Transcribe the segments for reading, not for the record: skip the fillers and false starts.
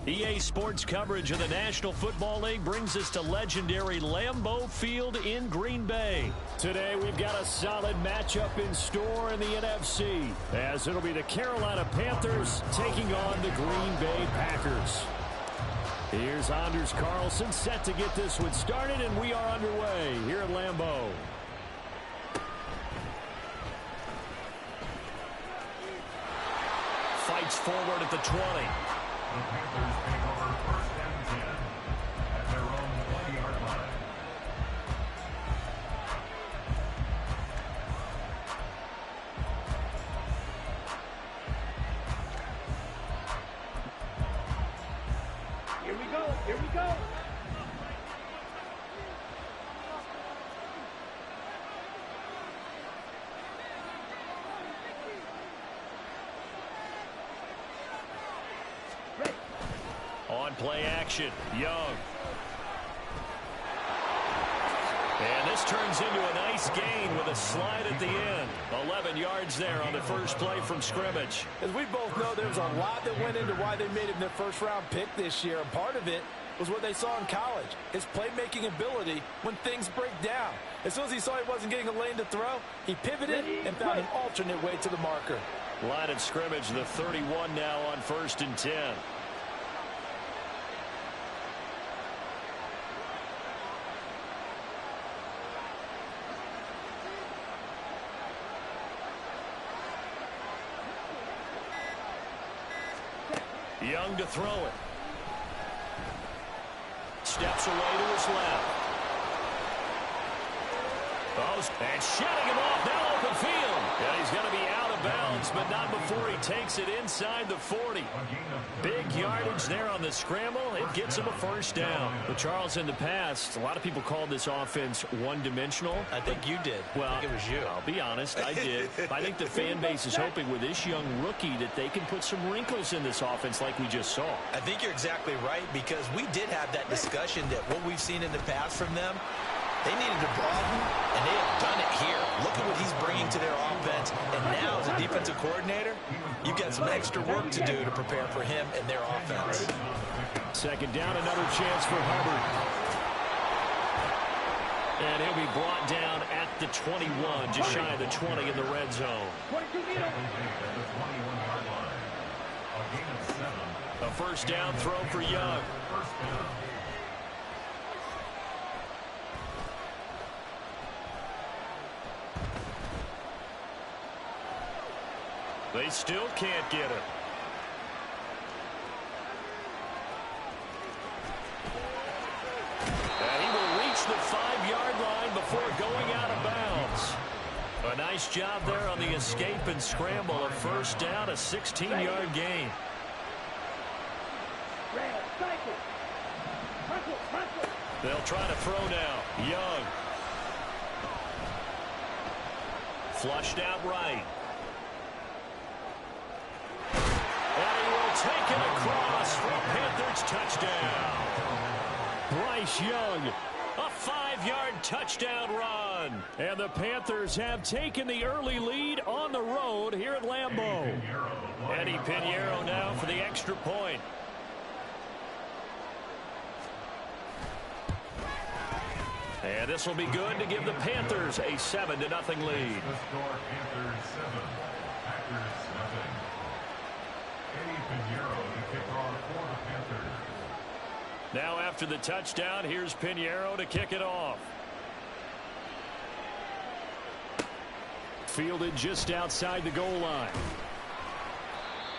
EA Sports coverage of the National Football League brings us to legendary Lambeau Field in Green Bay. Today we've got a solid matchup in store in the NFC, as it'll be the Carolina Panthers taking on the Green Bay Packers. Here's Anders Carlson set to get this one started, and we are underway here at Lambeau. Fights forward at the 20. The Panthers take over first and 10 at their own 20-yard line. Here we go, here we go. On play action, Young. And this turns into a nice gain with a slide at the end. 11 yards there on the first play from scrimmage. As we both know, there's a lot that went into why they made him their first-round pick this year. And part of it was what they saw in college, his playmaking ability when things break down. As soon as he saw he wasn't getting a lane to throw, he pivoted and found an alternate way to the marker. Line of scrimmage, the 31 now on 1st and 10. Young to throw it. Steps away to his left. And shutting him off, now open field. And he's going to be out of bounds, but not before he takes it inside the 40. Big yardage there on the scramble. It gets him a first down. But Charles, in the past, a lot of people called this offense one-dimensional. I think you did. Well, I think it was you. I'll be honest, I did. I think the fan base is hoping with this young rookie that they can put some wrinkles in this offense like we just saw. I think you're exactly right, because we did have that discussion that what we've seen in the past from them, they needed to broaden, and they have done it here. Look at what he's bringing to their offense. And now, as a defensive coordinator, you've got some extra work to do to prepare for him and their offense. Second down, another chance for Hubbard. And he'll be brought down at the 21, just shy of the 20 in the red zone. A first down throw for Young. They still can't get him. And he will reach the 5-yard line before going out of bounds. A nice job there on the escape and scramble. A first down, a 16-yard gain. They'll try to throw now. Young. Flushed out right. Taken across for a Panthers touchdown. Bryce Young, a 5-yard touchdown run. And the Panthers have taken the early lead on the road here at Lambeau. Eddie Pinheiro now for the extra point. And this will be good to give the Panthers a 7-0 lead. The score, Panthers 7, Packers nothing. Eddie Pinheiro to kick off for the Panthers. Now after the touchdown, here's Pinheiro to kick it off. Fielded just outside the goal line.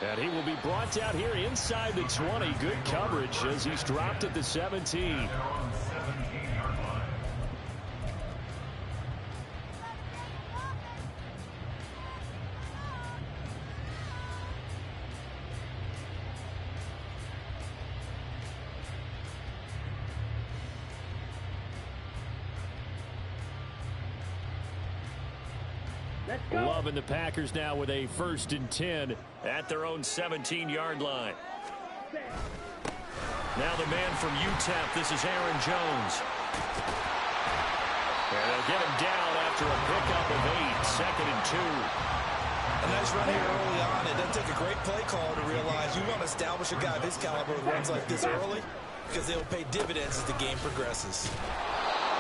And he will be brought down here inside the 20. Good coverage as he's dropped at the 17. They're on 17-yard line. Loving the Packers now with a 1st and 10 at their own 17-yard line. Now the man from UTEP, this is Aaron Jones. And they'll get him down after a pickup of 8, 2nd and 2. A nice run here early on. It doesn't take a great play caller to realize you want to establish a guy of his caliber with runs like this early because they'll pay dividends as the game progresses.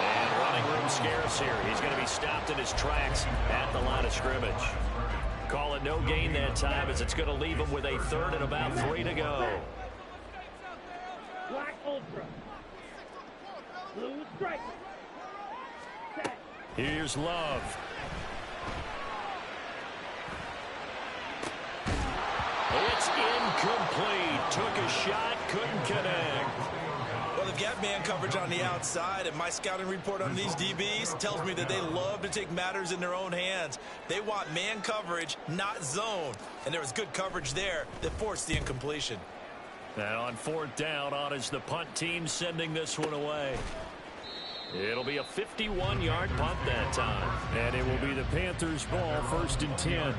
And running room scarce here. He's going to be stopped in his tracks at the line of scrimmage. Call it no gain that time as it's going to leave him with a third and about 3 to go. Black Ultra. Blue Strike. Here's Love. It's incomplete. Took a shot, couldn't connect. Well, they've got man coverage on the outside, and my scouting report on these DBs tells me that they love to take matters in their own hands. They want man coverage, not zone. And there was good coverage there that forced the incompletion. And on 4th down, on is the punt team sending this one away. It'll be a 51-yard punt that time. And it will be the Panthers' ball, 1st and 10.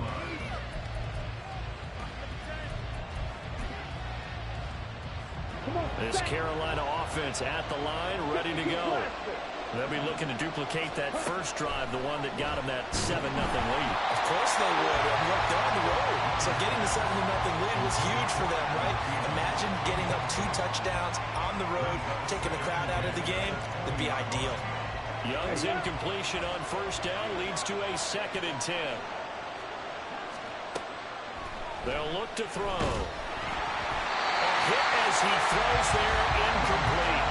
This Carolina offense at the line, ready to go. They'll be looking to duplicate that first drive, the one that got them that 7-0 lead. Of course they would. And look, they're on the road. So getting the 7-0 lead was huge for them, right? Imagine getting up 2 touchdowns on the road, taking the crowd out of the game. That'd be ideal. Young's incompletion on 1st down leads to a 2nd and 10. They'll look to throw. A hit as he throws there, incomplete.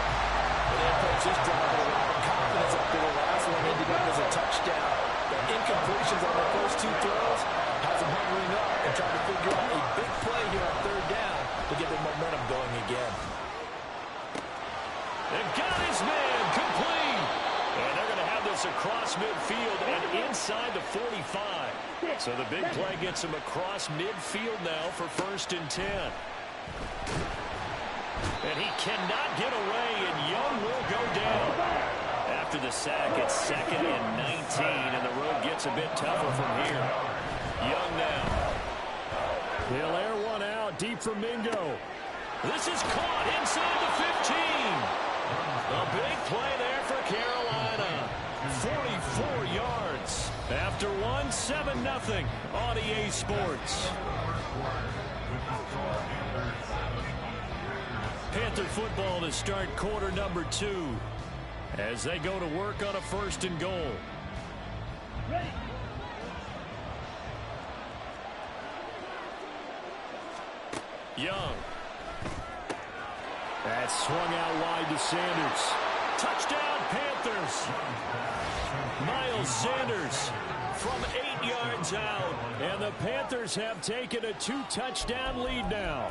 They approach this drive with a lot of confidence after the last one ended up as a touchdown. The incompletions on the first 2 throws has them hovering up and trying to figure out a big play here on 3rd down to get their momentum going again. They've got his man complete. And they're going to have this across midfield and inside the 45. So the big play gets him across midfield now for 1st and 10. And he cannot get away, and Young will go down. After the sack, it's 2nd and 19, and the road gets a bit tougher from here. Young now. He'll air one out deep for Mingo. This is caught inside the 15. A big play there for Carolina. 44 yards. After 7-0 on EA Sports. Panther football to start quarter number 2 as they go to work on a 1st and goal. Ready. Young. That's swung out wide to Sanders. Touchdown Panthers. Miles Sanders from 8 yards out. And the Panthers have taken a 2-touchdown lead now.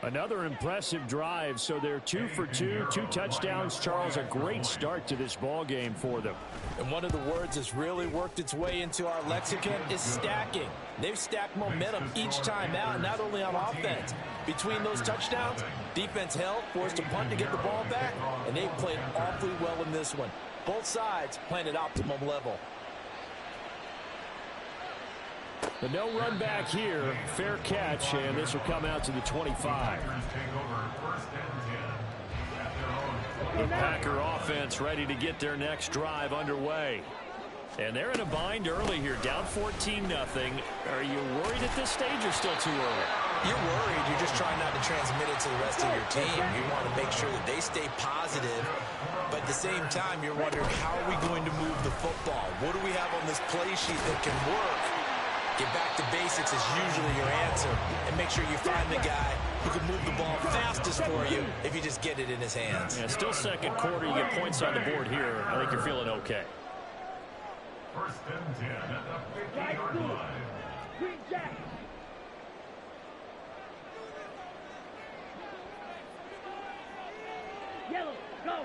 Another impressive drive, so they're 2 for 2, 2 touchdowns. Charles, a great start to this ball game for them. And one of the words that's really worked its way into our lexicon is stacking. They've stacked momentum each time out, not only on offense. Between those touchdowns, defense held, forced a punt to get the ball back, and they've played awfully well in this one. Both sides playing at optimum level. The no run back here, fair catch, and this will come out to the 25. The Packer offense ready to get their next drive underway. And they're in a bind early here, down 14-0. Are you worried at this stage or still too early? You're worried. You're just trying not to transmit it to the rest of your team. You want to make sure that they stay positive. But at the same time, you're wondering, how are we going to move the football? What do we have on this play sheet that can work? Get back to basics is usually your answer. And make sure you find the guy who can move the ball fastest for you if you just get it in his hands. Yeah, still 2nd quarter. You get points on the board here. I think you're feeling okay. 1st and 10 at the 50-yard line. Green Jack. Yellow, go.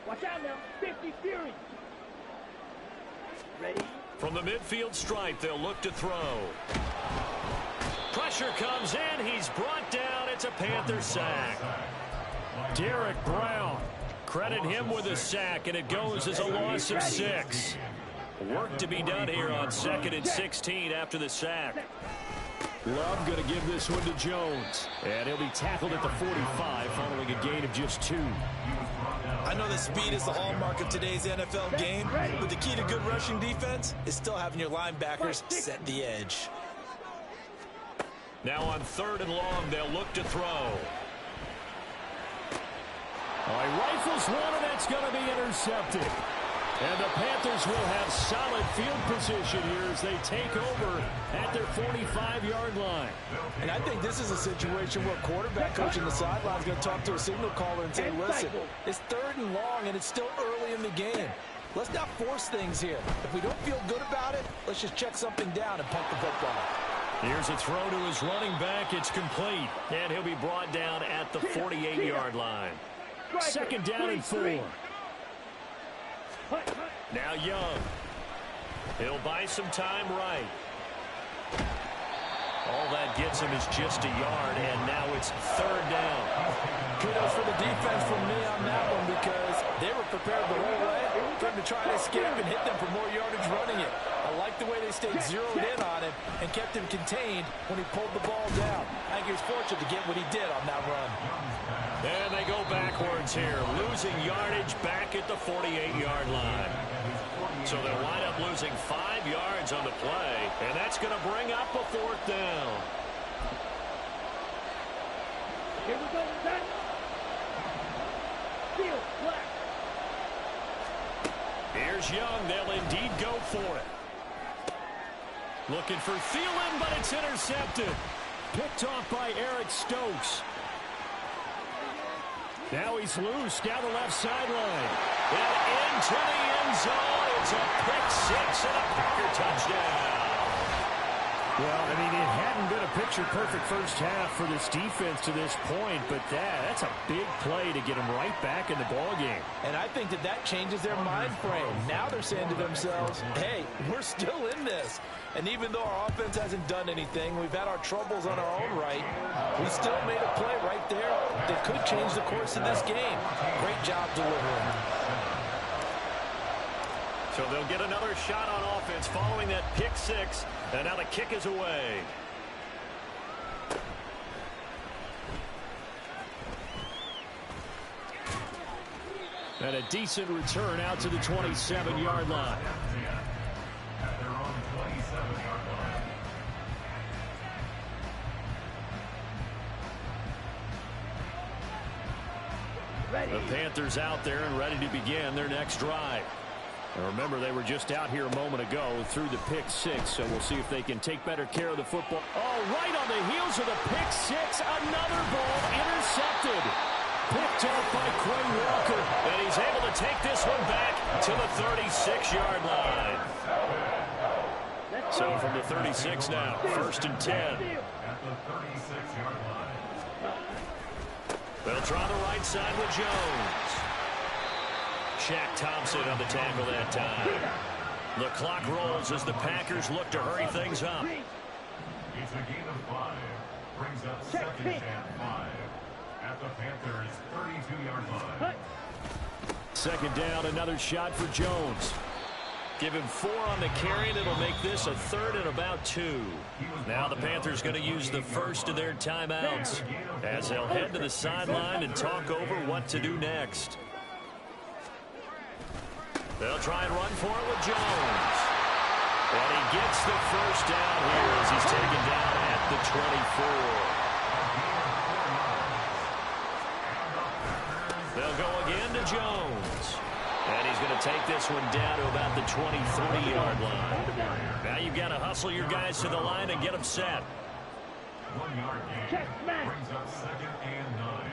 Watch out now. 50 Fury. Ready. From the midfield stripe, they'll look to throw. Pressure comes in. He's brought down. It's a Panther sack. Derek Brown. Credit him with a sack, and it goes as a loss of 6. Work to be done here on 2nd and 16 after the sack. Love going to give this one to Jones. And he'll be tackled at the 45 following a gain of just 2. I know that speed is the hallmark of today's NFL game, but the key to good rushing defense is still having your linebackers set the edge. Now on 3rd and long, they'll look to throw. Oh, he rifles one, and that's going to be intercepted. And the Panthers will have solid field position here as they take over at their 45-yard line. And I think this is a situation where quarterback coach on the sideline is going to talk to a signal caller and say, listen, it's 3rd and long, and it's still early in the game. Let's not force things here. If we don't feel good about it, let's just check something down and punt the football. Here's a throw to his running back. It's complete. And he'll be brought down at the 48-yard line. 2nd down and 4. Now Young. He'll buy some time right. All that gets him is just a yard, and now it's 3rd down. Kudos for the defense from me on that one because they were prepared the whole way for him to try to escape and hit them for more yardage running it. I like the way they stayed zeroed in on him and kept him contained when he pulled the ball down. I think he was fortunate to get what he did on that run. And they go backwards here, losing yardage back at the 48-yard line. So they'll wind up losing 5 yards on the play, and that's going to bring up a 4th down. Here we go, set. Field, black. Here's Young. They'll indeed go for it. Looking for Thielen, but it's intercepted. Picked off by Eric Stokes. Now he's loose down the left sideline. And into the end zone. It's a pick-6 and a Packer touchdown. Well, I mean, it hadn't been a picture-perfect first half for this defense to this point, but that's a big play to get them right back in the ballgame. And I think that changes their mind frame. Now they're saying to themselves, hey, we're still in this. And even though our offense hasn't done anything, we've had our troubles on our own right, we still made a play right there that could change the course of this game. Great job delivering. So they'll get another shot on offense following that pick-6, and now the kick is away. And a decent return out to the 27-yard line. At their own 27-yard line. Ready. The Panthers out there and ready to begin their next drive. And remember, they were just out here a moment ago through the pick-6, so we'll see if they can take better care of the football. Oh, right on the heels of the pick-6, another ball intercepted. Picked off by Quay Walker, and he's able to take this one back to the 36-yard line. So from the 36 now, 1st and 10. At the 36-yard line. They'll try the right side with Jones. Shaq Thompson on the tackle that time. The clock rolls as the Packers look to hurry things up. It's a gain of 5. Brings up 2nd and 5. At the Panthers' 32-yard line. 2nd down, another shot for Jones. Give him 4 on the carry, and it'll make this a 3rd and about 2. Now the Panthers going to use the first of their timeouts as they'll head to the sideline and talk over what to do next. They'll try and run for it with Jones. And he gets the first down here as he's taken down at the 24. They'll go again to Jones. And he's going to take this one down to about the 23-yard line. Now you've got to hustle your guys to the line and get them set. 1-yard gain. Brings up 2nd and 9.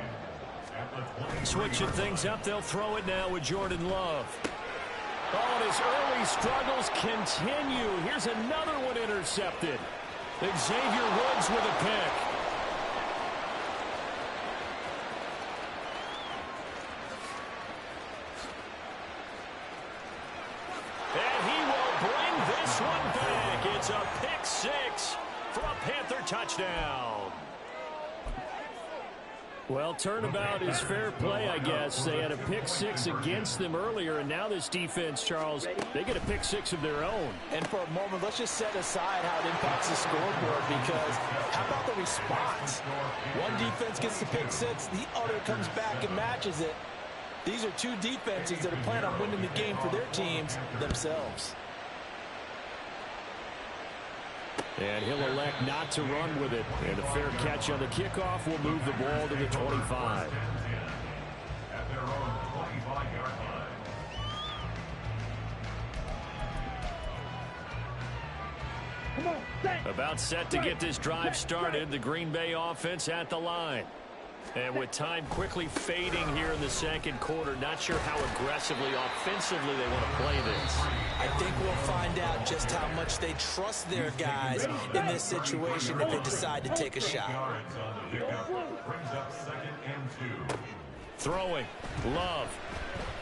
At the 20. Switching things up, they'll throw it now with Jordan Love. Oh, and his early struggles continue. Here's another one intercepted. Xavier Woods with a pick. And he will bring this one back. It's a pick-6 for a Panther touchdown. Well, turnabout is fair play, I guess. They had a pick-6 against them earlier, and now this defense, Charles, they get a pick-6 of their own. And for a moment, let's just set aside how it impacts the scoreboard, because how about the response? One defense gets the pick-6, the other comes back and matches it. These are two defenses that are planning on winning the game for their teams themselves. And he'll elect not to run with it. And a fair catch on the kickoff will move the ball to the 25. At their own 25-yard line. Come on, set. About set to get this drive started. The Green Bay offense at the line. And with time quickly fading here in the second quarter, not sure how aggressively, offensively they want to play this. I think we'll find out just how much they trust their guys in this situation if they decide to take a shot. Yards on the pickup. Brings up 2nd and 2. Throwing. Love.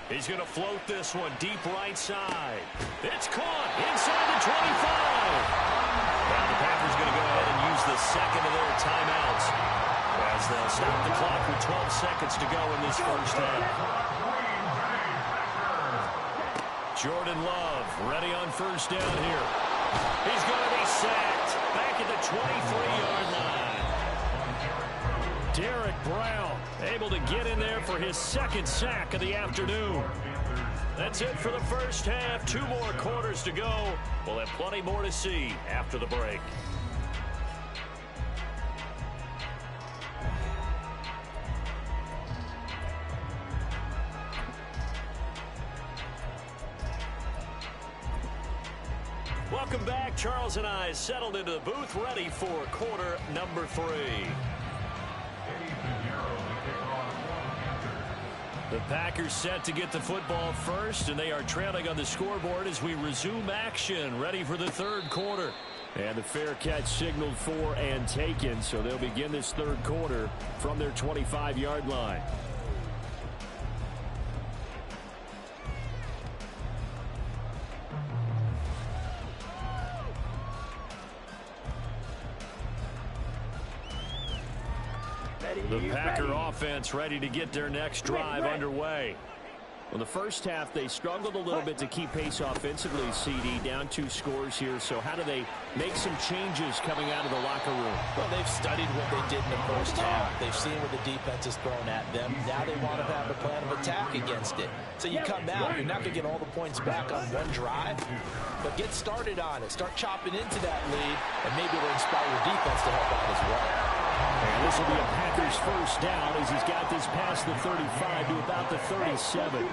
He's going to float this one deep right side. It's caught inside the 25. Now the Packers going to go ahead and use the second of their timeouts as they'll stop the clock with 12 seconds to go in this first half. Jordan Love ready on first down here. He's going to be sacked back at the 23-yard line. Derek Brown able to get in there for his second sack of the afternoon. That's it for the first half. 2 more quarters to go. We'll have plenty more to see after the break. Welcome back. Charles and I settled into the booth, ready for quarter number 3. The Packers set to get the football first, and they are trailing on the scoreboard as we resume action, ready for the third quarter. And the fair catch signaled for and taken, so they'll begin this third quarter from their 25-yard line. The Packer offense ready to get their next drive underway. Well, the first half, they struggled a little bit to keep pace offensively, CD, down 2 scores here. So how do they make some changes coming out of the locker room? Well, they've studied what they did in the first half. They've seen what the defense is throwing at them. Now they want to have a plan of attack against it. So you come out, you're not going to get all the points back on one drive, but get started on it. Start chopping into that lead, and maybe it'll inspire your defense to help out as well. And this will be a Packers first down as he's got this past the 35 to about the 37.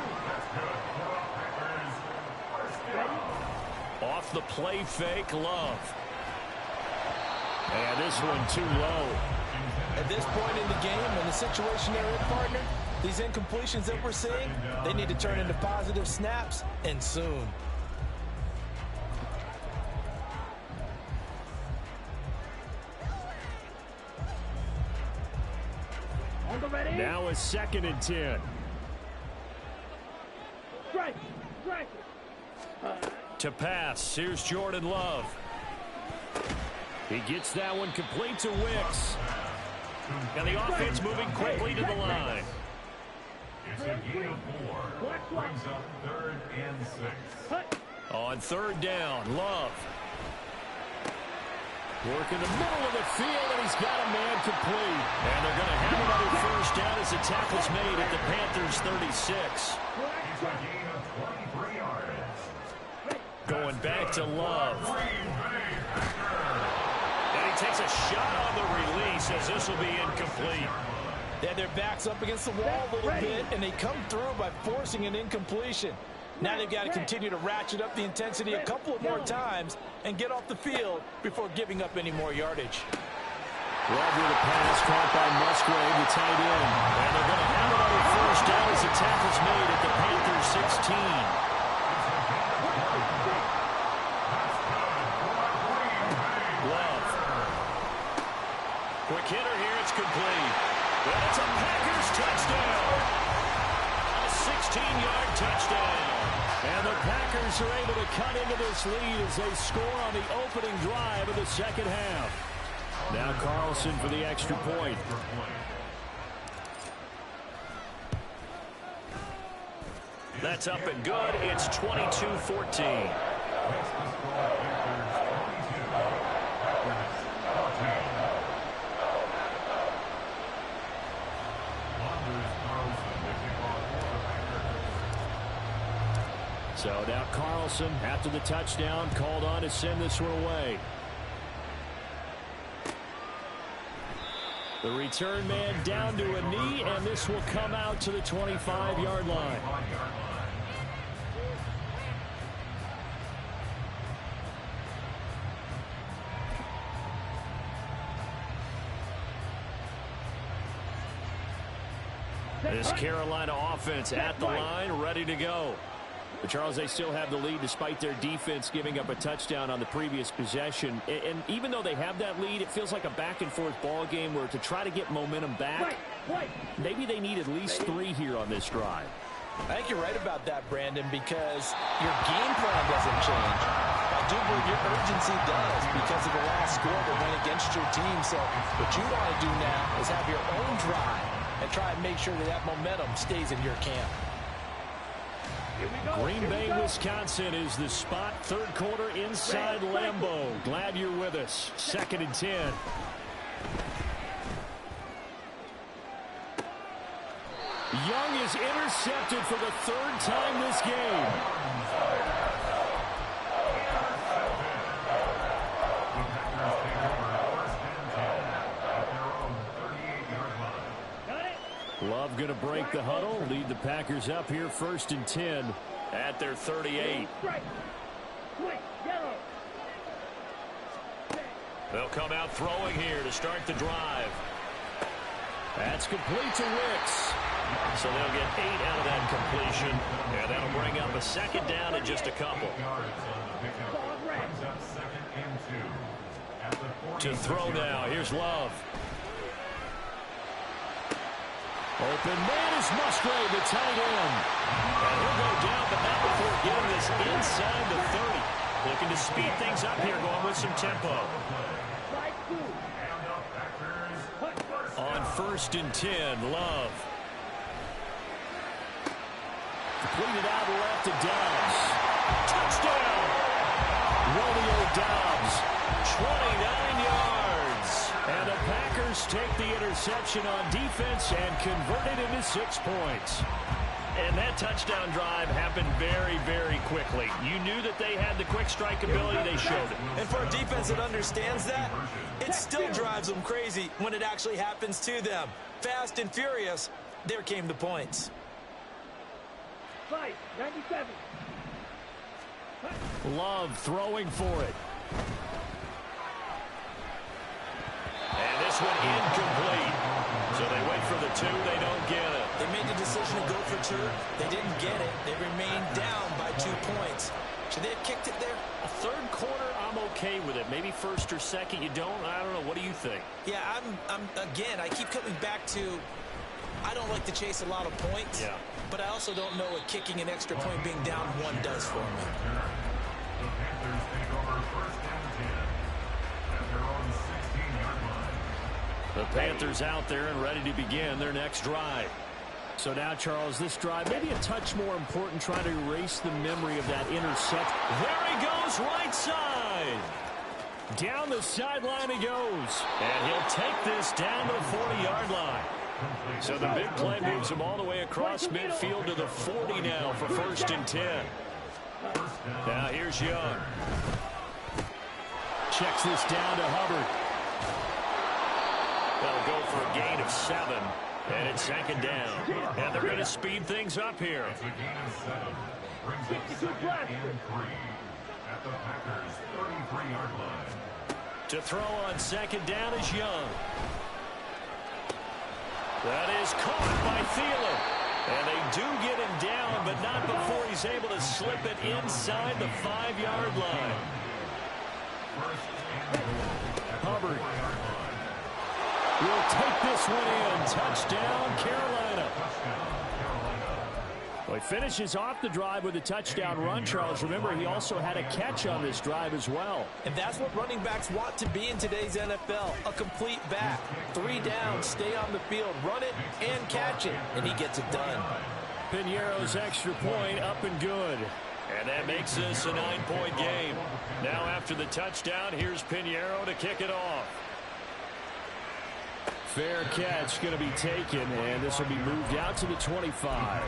Off the play fake, Love. And this one too low. At this point in the game, in the situation they're in, partner, these incompletions that we're seeing, they need to turn into positive snaps, and soon. Now a 2nd and 10. Strike. Strike. To pass, here's Jordan Love. He gets that one complete to Wicks. And the offense moving quickly to the line. It's a gain of 4. Brings up 3rd and 6. On 3rd down, Love. Work in the middle of the field, and he's got a man complete. And they're going to have another first down as the tackle's made at the Panthers' 36. It's a gain of 23 yards. Going back to Love. And he takes a shot on the release as this will be incomplete. Yeah, their back's up against the wall a little bit, and they come through by forcing an incompletion. Now they've got to continue to ratchet up the intensity a couple of more times and get off the field before giving up any more yardage. Love with a pass caught by Musgrave, the tight end. And they're going to have another first down as the tackle's made at the Panthers' 16. Love. Quick hitter here, it's complete. Well, it's a Packers touchdown. A 16-yard touchdown. And the Packers are able to cut into this lead as they score on the opening drive of the second half. Now Carlson for the extra point. That's up and good. It's 22-14. So now Carlson, after the touchdown, called on to send this one away. The return man down to a knee, and this will come out to the 25-yard line. This Carolina offense at the line, ready to go. But Charles, they still have the lead despite their defense giving up a touchdown on the previous possession. And even though they have that lead, it feels like a back-and-forth ball game where to try to get momentum back, maybe they need at least 3 here on this drive. I think you're right about that, Brandon, because your game plan doesn't change. I do believe your urgency does because of the last score that went against your team. So what you want to do now is have your own drive and try and make sure that that momentum stays in your camp. Green Bay, Wisconsin is the spot. Third quarter inside Lambeau. Glad you're with us. 2nd and 10. Young is intercepted for the 3rd time this game. Love going to break the huddle, lead the Packers up here 1st and 10 at their 38. They'll come out throwing here to start the drive. That's complete to Wicks. So they'll get 8 out of that completion, and that'll bring up a 2nd down and just a couple. To throw now, here's Love. Open man is Musgrave, the tight end. And he'll go down, but not before getting this inside the 30. Looking to speed things up here, going with some tempo. On 1st and 10, Love. Completed out left to Dobbs. Touchdown! Romeo Dobbs, 29 yards. And the Packers take the interception on defense and convert it into 6 points. And that touchdown drive happened very, very quickly. You knew that they had the quick strike ability. They showed it. And for a defense that understands that, it still drives them crazy when it actually happens to them. Fast and furious, there came the points. 97. Love throwing for it. And this one incomplete. So they wait for the 2. They don't get it. They made the decision to go for 2. They didn't get it. They remained down by 2 points. Should they have kicked it there? A 3rd quarter, I'm okay with it. Maybe 1st or 2nd, you don't. I don't know. What do you think? Yeah, again, I keep coming back to I don't like to chase a lot of points. Yeah. But I also don't know what kicking an extra point being down 1 does for me. The Panthers take over 1st and 10 at their own 16-yard line. The Panthers out there and ready to begin their next drive. So now, Charles, this drive maybe a touch more important, trying to erase the memory of that interception. There he goes, right side. Down the sideline he goes. And he'll take this down to the 40-yard line. So the big play moves him all the way across midfield to the 40 now for 1st and 10. Now here's Young. Checks this down to Hubbard. They'll go for a gain of 7. And it's 2nd down. And they're going to speed things up here. It's a gain of 7. Brings it 2nd and 3 at the Packers' 33-yard line. To throw on 2nd down is Young. That is caught by Thielen. And they do get him down, but not before he's able to slip it inside the 5-yard line. Hubbard will take this one in. Touchdown, Carolina. Well, he finishes off the drive with a touchdown run, Charles. Remember, he also had a catch on this drive as well. And that's what running backs want to be in today's NFL, a complete back. 3 down, stay on the field, run it, and catch it. And he gets it done. Piñeiro's extra point up and good. And that makes this a 9-point game. Now after the touchdown, here's Piñeiro to kick it off. Fair catch going to be taken, and this will be moved out to the 25.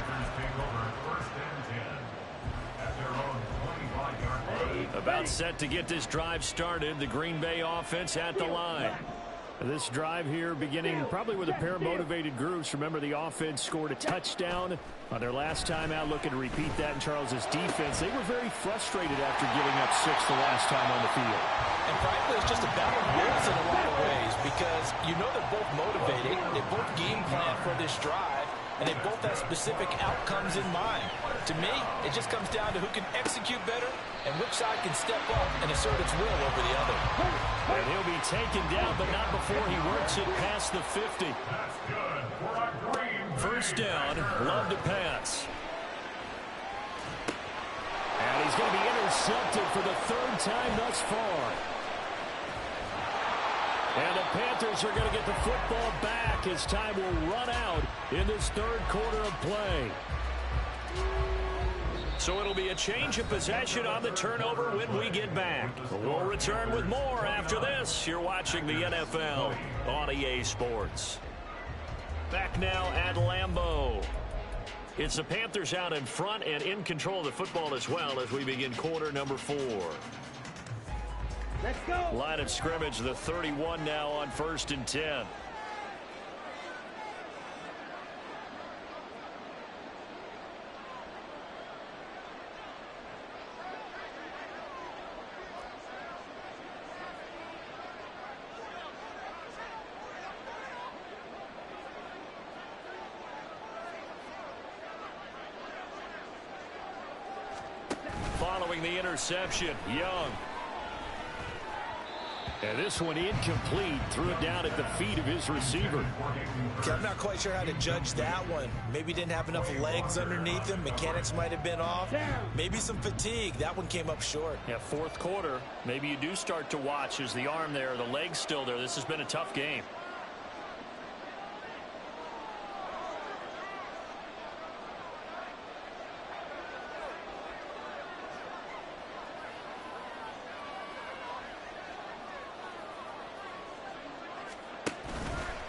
About set to get this drive started. The Green Bay offense at the line. This drive here beginning probably with a pair of motivated groups. Remember, the offense scored a touchdown on their last time out. Looking to repeat that in Charles's defense. They were very frustrated after giving up 6 the last time on the field. And frankly, it's just a battle of wills in a lot of ways because you know they're both motivated. They both game plan for this drive, and they both have specific outcomes in mind. To me, it just comes down to who can execute better and which side can step up and assert its will over the other. And he'll be taken down, but not before he works it past the 50. First down, Love to pass. And he's going to be intercepted for the 3rd time thus far. And the Panthers are going to get the football back as time will run out in this 3rd quarter of play. So it'll be a change of possession on the turnover when we get back. We'll return with more after this. You're watching the NFL on EA Sports. Back now at Lambeau. It's the Panthers out in front and in control of the football as well as we begin quarter number 4. Let's go. Line of scrimmage, the 31 now on 1st and 10. Following the interception, Young. And this one incomplete. Threw it down at the feet of his receiver. Okay, I'm not quite sure how to judge that one. Maybe didn't have enough legs underneath him. Mechanics might have been off. Maybe some fatigue. That one came up short. Yeah, 4th quarter. Maybe you do start to watch. Is the arm there, the leg's still there? This has been a tough game.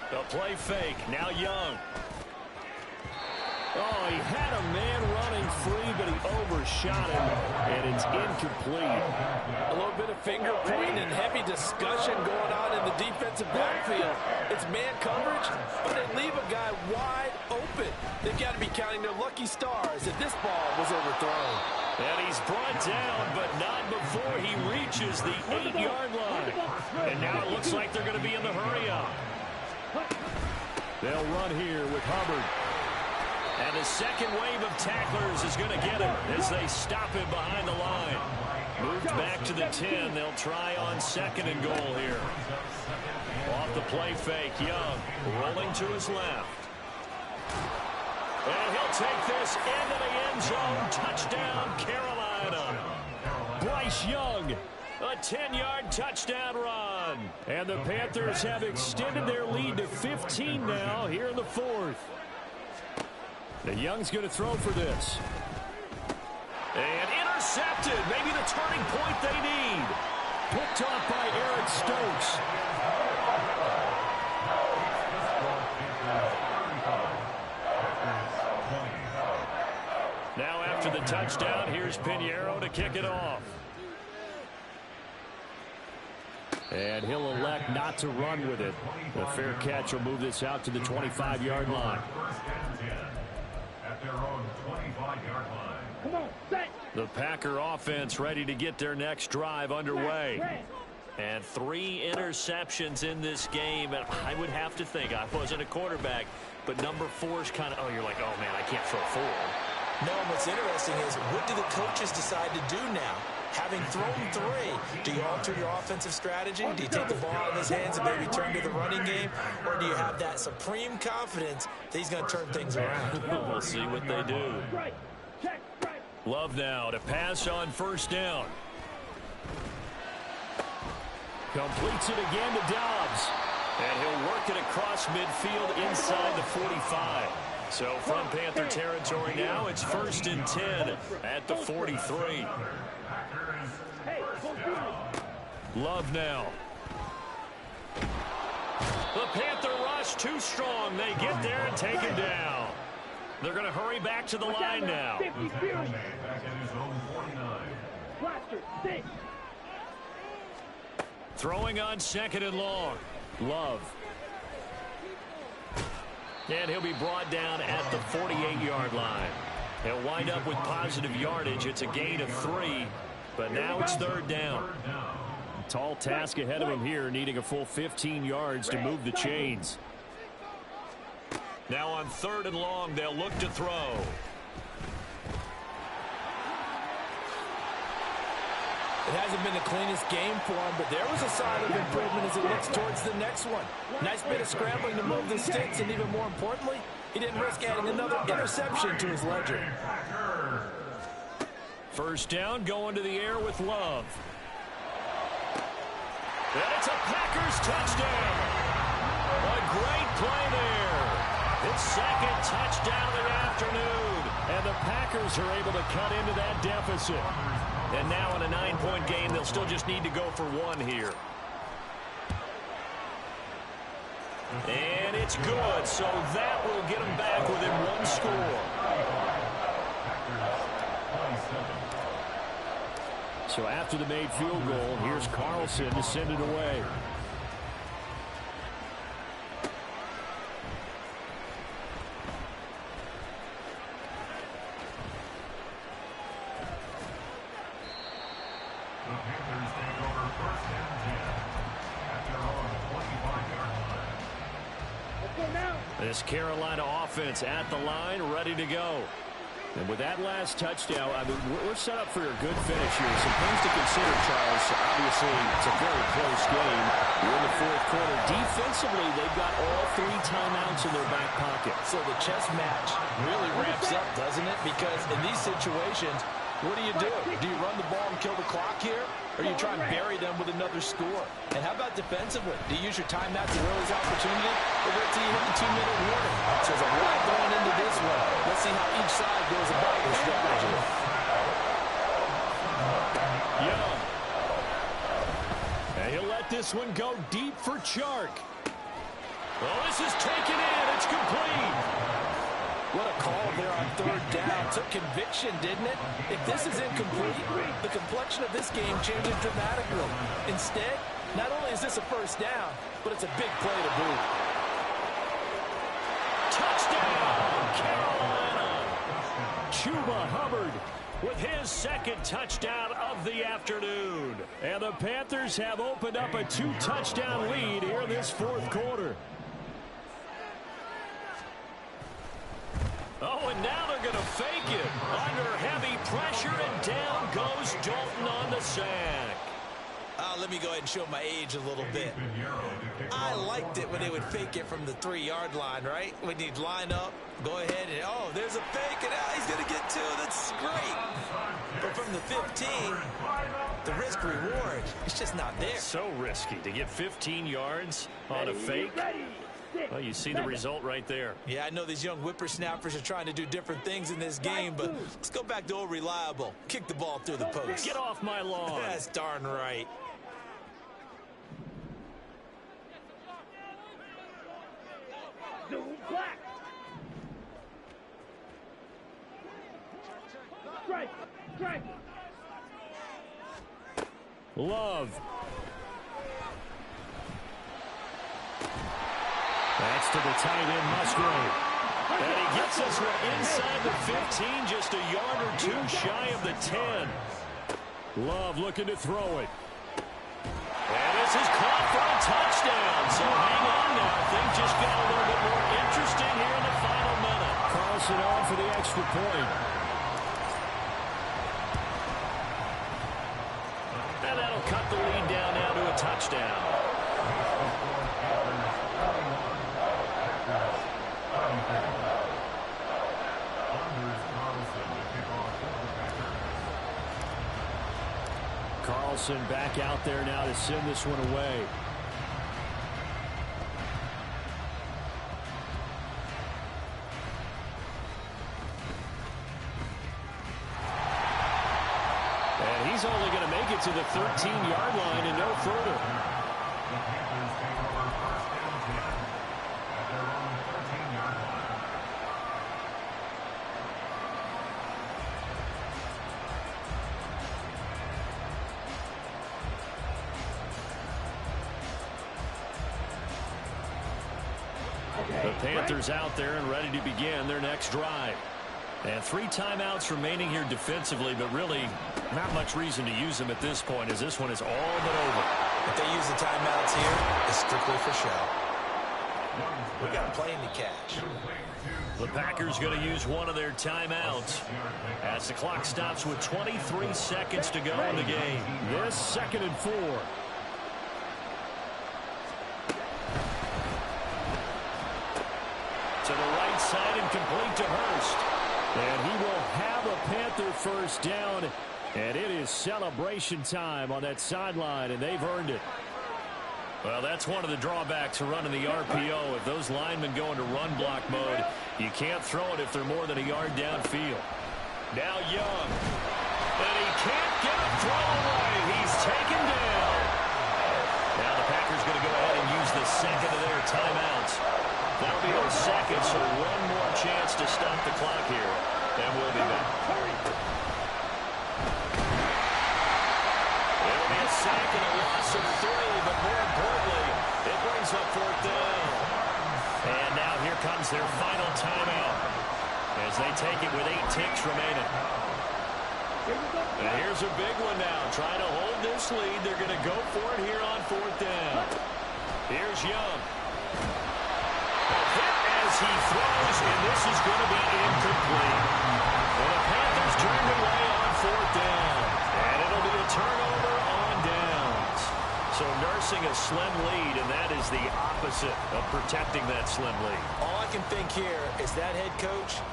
The play fake. Now Young. Oh, he had a man running free, but he overshot him, and it's incomplete. A little bit of finger pointing and heavy discussion going on in the defensive backfield. It's man coverage, but they leave a guy wide open. They've got to be counting their lucky stars that this ball was overthrown. And he's brought down, but not before he reaches the 8-yard line. And now it looks like they're going to be in the hurry-up. They'll run here with Hubbard. And the second wave of tacklers is going to get him as they stop him behind the line. Moved back to the 10. They'll try on 2nd and goal here. Off the play fake, Young rolling to his left. And he'll take this into the end zone. Touchdown, Carolina. Bryce Young. A 10-yard touchdown run. And the Panthers have extended their lead to 15 now here in the 4th. The Young's going to throw for this. And intercepted. Maybe the turning point they need. Picked off by Eric Stokes. Now after the touchdown, here's Pinheiro to kick it off. And he'll elect not to run with it. A fair catch will move this out to the 25-yard line. At their own 25-yard line. Come on, set. The Packer offense ready to get their next drive underway. And 3 interceptions in this game. And I would have to think, I wasn't a quarterback, but number 4 is kind of, oh, you're like, oh, man, I can't throw 4. No, what's interesting is what do the coaches decide to do now? Having thrown 3, do you alter your offensive strategy? Do you take the ball out of his hands and maybe turn to the running game? Or do you have that supreme confidence that he's going to turn things around? We'll see what they do. Love now to pass on 1st down. Completes it again to Dobbs. And he'll work it across midfield inside the 45. So from Panther territory now, it's 1st and 10 at the 43. Love now. The Panther rush too strong. They get there and take him down. They're going to hurry back to the line now. Blaster, six. Throwing on 2nd and long. Love. And he'll be brought down at the 48-yard line. He'll wind up with positive yardage. It's a gain of 3, but now it's 3rd down. Tall task ahead of him here, needing a full 15 yards to move the chains. Now on 3rd and long, they'll look to throw. It hasn't been the cleanest game for him, but there was a sign of improvement as he looks towards the next one. Nice bit of scrambling to move the sticks, and even more importantly, he didn't risk adding another interception to his ledger. 1st down, going to the air with Love. And it's a Packers touchdown. A great play there. His 2nd touchdown of the afternoon. And the Packers are able to cut into that deficit. And now in a 9-point game, they'll still just need to go for 1 here. And it's good, so that will get them back within 1 score. So after the made field goal, here's Carlson to send it away. The Panthers take over 1st and 10 at their own 25-yard line. Let's go now. This Carolina offense at the line, ready to go. And with that last touchdown, I mean, we're set up for a good finish here. Some things to consider, Charles. Obviously, it's a very close game. We're in the 4th quarter. Defensively, they've got all 3 timeouts in their back pocket. So the chess match really ramps up, doesn't it? Because in these situations, what do? Do you run the ball and kill the clock here? Or do you try and bury them with another score? And how about defensively? Do you use your timeouts at early opportunity? Or wait till you hit the 2-minute warning? So there's a lot going into this one. Let's see how each side goes about their strategy. Young. And he'll let this one go deep for Chark. Oh, this is taken in. It's complete. What a call there on 3rd down. Took conviction, didn't it? If this is incomplete, the complexion of this game changes dramatically. Instead, not only is this a 1st down, but it's a big play to boot. Touchdown, Carolina. Chuba Hubbard with his 2nd touchdown of the afternoon. And the Panthers have opened up a 2-touchdown lead here in this 4th quarter. Oh, and now they're going to fake it under heavy pressure, and down goes Dalton on the sack. Let me go ahead and show my age a little bit. I liked it when they would fake it from the 3-yard line, right? When you'd line up, go ahead, and oh, there's a fake, and he's going to get 2. That's great. But from the 15, the risk-reward, it's just not there. So risky to get 15 yards on a fake. Well, you see the result right there. Yeah, I know these young whippersnappers are trying to do different things in this game, but let's go back to old reliable. Kick the ball through the post. Get off my lawn. That's darn right. Black. Strike. Strike. Love. That's to the tight end, Musgrave. And he gets us one inside the 15, just a yard or 2 shy of the 10. Love looking to throw it. And this is caught for a touchdown. So hang on now. Things just got a little bit more interesting here in the final minute. Carlson on for the extra point. And that'll cut the lead down now to a touchdown. Carlson back out there now to send this one away. And he's only going to make it to the 13-yard line and no further. The Panthers take over 1st and 10 at their own 13-yard line. The Panthers out there and ready to begin their next drive. And 3 timeouts remaining here defensively, but really not much reason to use them at this point, as this one is all but over. If they use the timeouts here, it's strictly for show. We got a plane to catch. The Packers going to use one of their timeouts as the clock stops with 23 seconds to go in the game. This 2nd and 4. To the right side and complete to Hurst. And he will have a Panther first down. And it is celebration time on that sideline, and they've earned it. Well, that's one of the drawbacks of running the RPO. If those linemen go into run block mode, you can't throw it if they're more than a yard downfield. Now Young. And he can't get a throw away. He's taken down. Now the Packers going to go ahead and use the 2nd of their timeouts. That'll be their 2nd, so one more chance to stop the clock here. And we'll be back. It'll be a sack and a loss of 3, but more importantly, it brings up 4th down. And now here comes their final timeout as they take it with 8 ticks remaining. And here's a big one now. Trying to hold this lead. They're going to go for it here on 4th down. Here's Young. A hit as he throws, and this is going to be incomplete. And the Panthers turned away on 4th down. And it'll be a turnover on downs. So nursing a slim lead, and that is the opposite of protecting that slim lead. All I can think here is that head coach,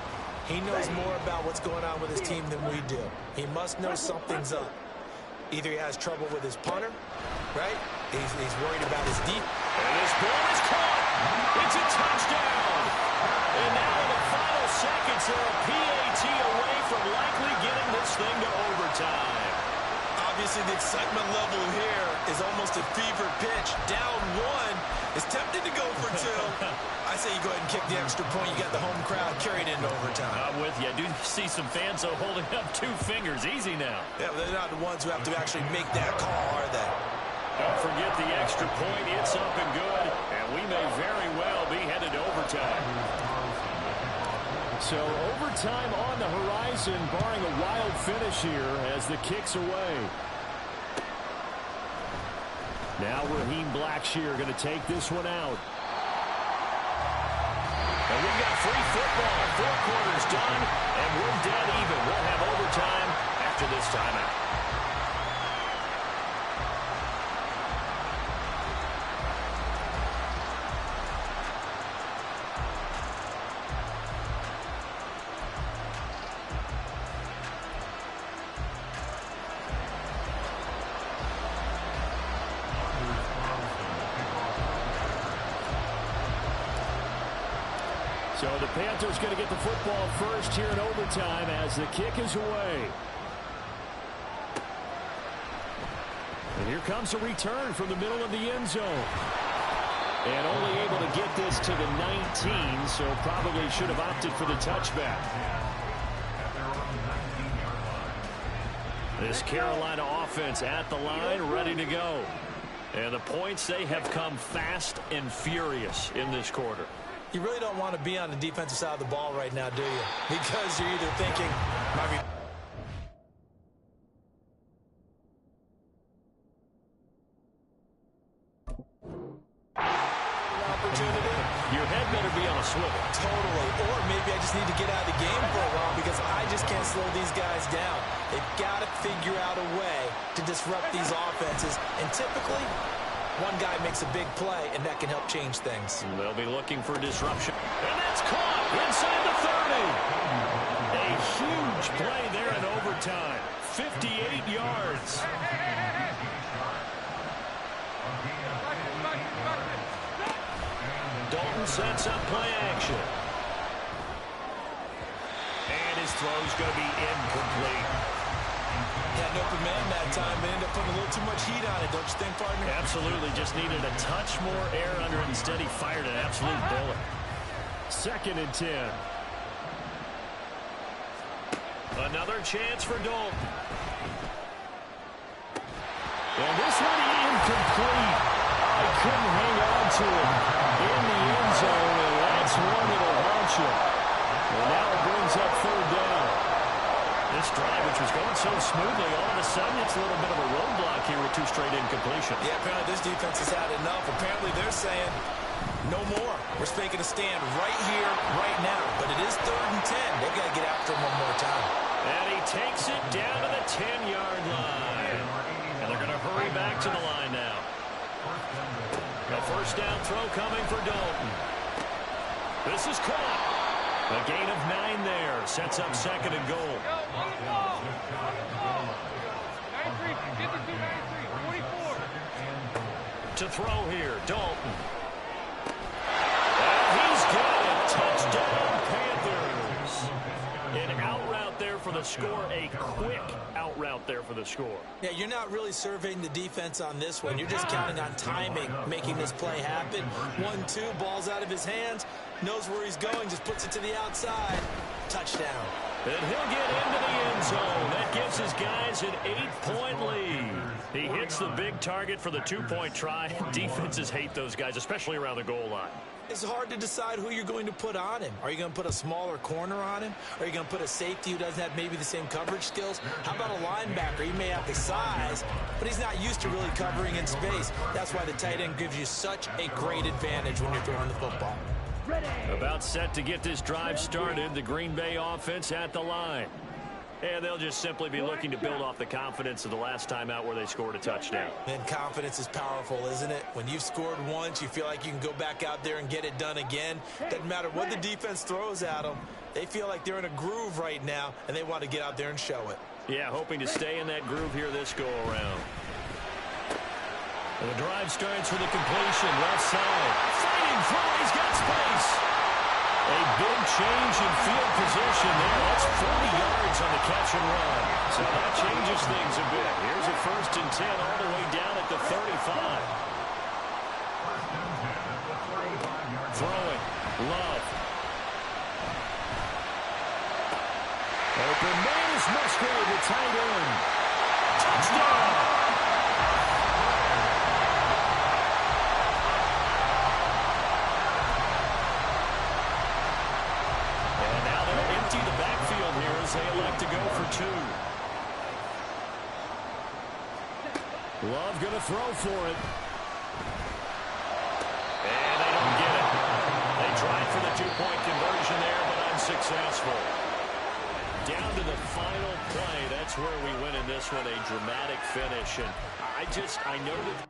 he knows more about what's going on with his team than we do. He must know something's up. Either he has trouble with his punter, right? He's worried about his deep. And this ball is caught. It's a touchdown. And now in the final seconds, they're a PAT away from likely getting this thing to overtime. Obviously, the excitement level here is almost a fever pitch. Down 1 is tempted to go for 2. I say you go ahead and kick the extra point. You got the home crowd carried into overtime. I'm with you. I do see some fans holding up 2 fingers. Easy now. Yeah, they're not the ones who have to actually make that call, are they? Don't forget the extra point. It's up and good. And we may very well be headed to overtime. So overtime on the horizon, barring a wild finish here as the kick's away. Now Raheem Blackshear going to take this one out. And we've got free football. 4 quarters done, and we're dead even. We'll have overtime after this timeout. So the Panthers going to get the football first here in overtime as the kick is away. And here comes a return from the middle of the end zone. And only able to get this to the 19, so probably should have opted for the touchback. This Carolina offense at the line, ready to go. And the points, they have come fast and furious in this quarter. You really don't want to be on the defensive side of the ball right now, do you? Because you're either thinking, opportunity. Your head better be on a swivel. Totally. Or maybe I just need to get out of the game for a while because I just can't slow these guys down. They've got to figure out a way to disrupt these offenses. And typically, one guy makes a big play, and that can help change things. They'll be looking for disruption. And that's caught inside the 30. A huge play there in overtime. 58 yards. Dalton sets up play action. And his throw's going to be incomplete. Had an open man that time, but ended up putting a little too much heat on it, don't you think, partner? Absolutely. Just needed a touch more air under it. Instead, he fired an absolute bullet. 2nd and 10. Another chance for Dalton. And this one incomplete. I couldn't hang on to it in the end zone. a little bit of a roadblock here with 2 straight incompletions. Yeah, apparently this defense has had enough. Apparently they're saying, no more. We're making a stand right here, right now. But it is 3rd and 10. They've got to get after him one more time. And he takes it down to the 10-yard line. And they're going to hurry back to the line now. A first down throw coming for Dalton. This is caught. A gain of 9 there. Sets up 2nd and goal. To throw here, Dalton. And he's got it. Touchdown, Panthers. An out route there for the score. A quick out route there for the score. Yeah, you're not really surveying the defense on this one. You're just counting on timing, making this play happen. 1-2, ball's out of his hands. Knows where he's going, just puts it to the outside. Touchdown. And he'll get into the end zone. That gives his guys an 8-point lead. He hits the big target for the 2-point try. Defenses hate those guys, especially around the goal line. It's hard to decide who you're going to put on him. Are you going to put a smaller corner on him? Are you going to put a safety who doesn't have maybe the same coverage skills? How about a linebacker? He may have the size, but he's not used to really covering in space. That's why the tight end gives you such a great advantage when you're throwing the football. About set to get this drive started. The Green Bay offense at the line. And they'll just simply be looking to build off the confidence of the last time out where they scored a touchdown. And confidence is powerful, isn't it? When you've scored once, you feel like you can go back out there and get it done again. Doesn't matter what the defense throws at them. They feel like they're in a groove right now, and they want to get out there and show it. Yeah, hoping to stay in that groove here this go-around. The drive starts with a completion, left side. Fighting for, he's got space. A big change in field position there. That's 40 yards on the catch and run. So that changes things a bit. Here's a 1st and 10 all the way down at the 35. Throwing, Love. Open man is Musgrave, the tight end. Touchdown. They elect to go for 2. Love going to throw for it. And they don't get it. They tried for the 2-point conversion there, but unsuccessful. Down to the final play. That's where we win in this one, a dramatic finish. And I know that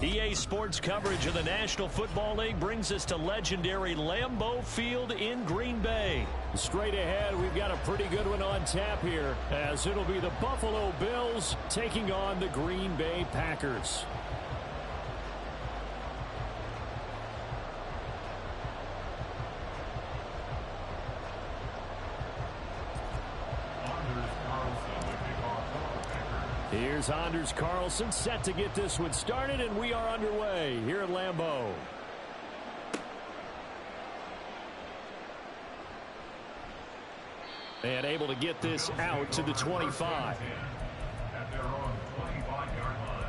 EA Sports coverage of the National Football League brings us to legendary Lambeau Field in Green Bay. Straight ahead, we've got a pretty good one on tap here, as it'll be the Buffalo Bills taking on the Green Bay Packers. Here's Anders Carlson set to get this one started, and we are underway here at Lambeau. And able to get this out to the 25. At their own 25-yard line.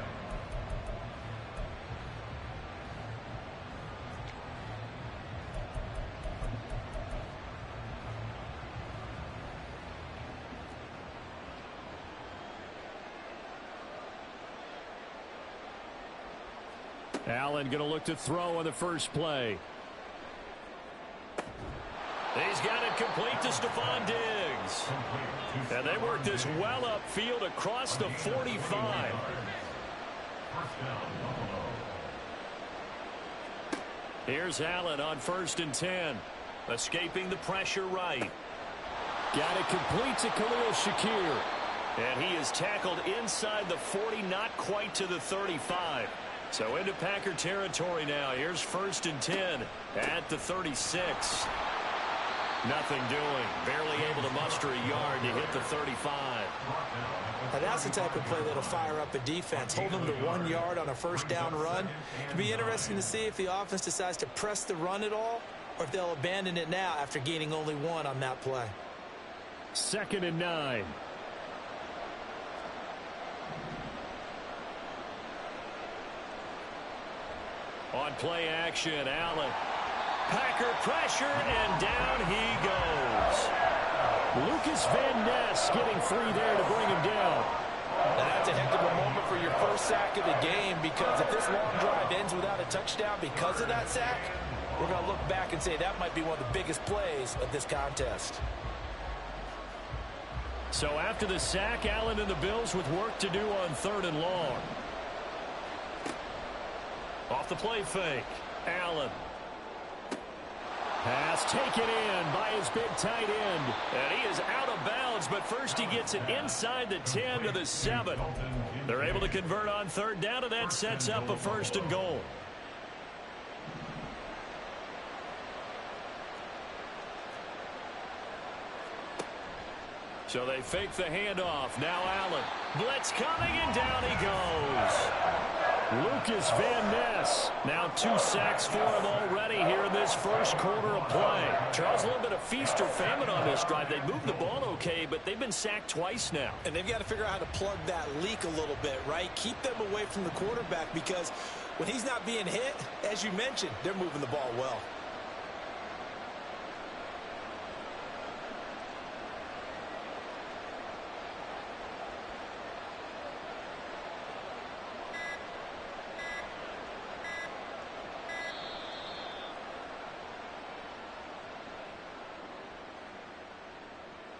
Allen going to look to throw on the first play. He's got it complete to Stephon Diggs. And they work this well upfield across the 45. Here's Allen on 1st and 10. Escaping the pressure right. Got it complete to Khalil Shakir. And he is tackled inside the 40, not quite to the 35. So into Packer territory now. Here's 1st and 10 at the 36. Nothing doing. Barely able to muster a yard to hit the 35. Now that's the type of play that'll fire up a defense. Hold them to 1 yard on a first down run. It'll be interesting to see if the offense decides to press the run at all, or if they'll abandon it now after gaining only 1 on that play. 2nd and 9. On play action, Allen. Packer pressure, and down he goes. Lucas Van Ness getting free there to bring him down. Now that's a heck of a moment for your first sack of the game, because if this long drive ends without a touchdown because of that sack, we're going to look back and say that might be one of the biggest plays of this contest. So after the sack, Allen and the Bills with work to do on 3rd and long. Off the play fake, Allen. Pass taken in by his big tight end. And he is out of bounds, but first he gets it inside the 10 to the 7. They're able to convert on 3rd down, and that sets up a 1st and goal. So they fake the handoff. Now Allen. Blitz coming, and down he goes. Lucas Van Ness. Now 2 sacks for him already here in this first quarter of play. Charles, a little bit of feast or famine on this drive. They moved the ball okay, but they've been sacked twice now. And they've got to figure out how to plug that leak a little bit, right? Keep them away from the quarterback, because when he's not being hit, as you mentioned, they're moving the ball well.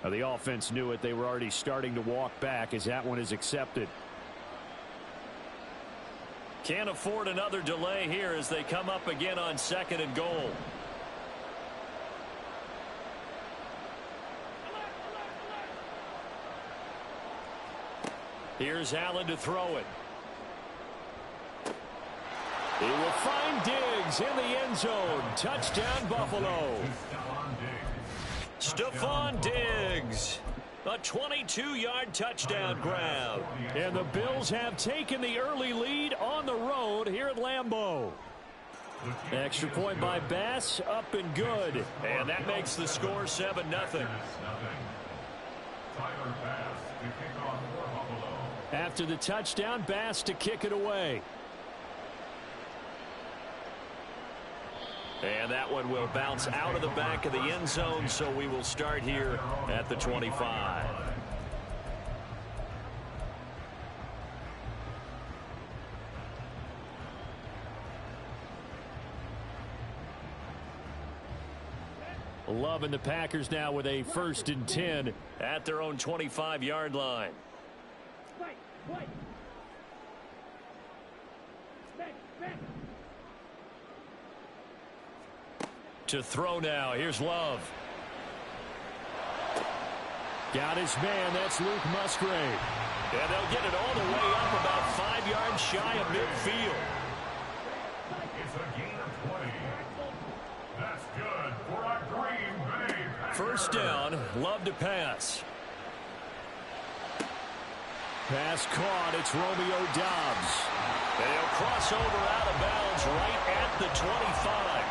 Now the offense knew it. They were already starting to walk back as that one is accepted. Can't afford another delay here as they come up again on 2nd and goal. Here's Allen to throw it. He will find Diggs in the end zone. Touchdown, Buffalo. Stephon Diggs. A 22-yard touchdown grab. And the Bills have taken the early lead on the road here at Lambeau. Extra point by Bass, up and good. And that makes the score 7-0. After the touchdown, Bass to kick it away. And that one will bounce out of the back of the end zone, so we will start here at the 25. Loving the Packers now with a 1st and 10 at their own 25-yard line. Fight, fight. Next. To throw now. Here's Love. Got his man. That's Luke Musgrave. And they'll get it all the way up about 5 yards shy of midfield. It's a gain of 20. That's good for a Green Bay Packers. First down. Love to pass. Pass caught. It's Romeo Doubs. And he'll cross over out of bounds right at the 25.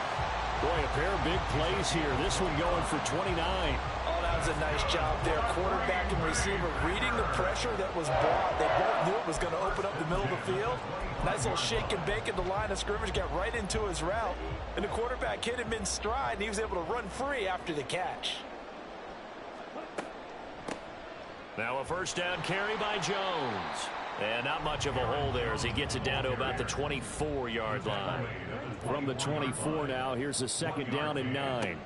Boy, a pair of big plays here. This one going for 29. Oh, that was a nice job there. Quarterback and receiver reading the pressure that was brought. They both knew it was going to open up the middle of the field. Nice little shake and bake at the line of scrimmage. Got right into his route. And the quarterback hit him in stride, and he was able to run free after the catch. Now a first down carry by Jones. And not much of a hole there as he gets it down to about the 24-yard line. From the 24 now, here's a second down and 9.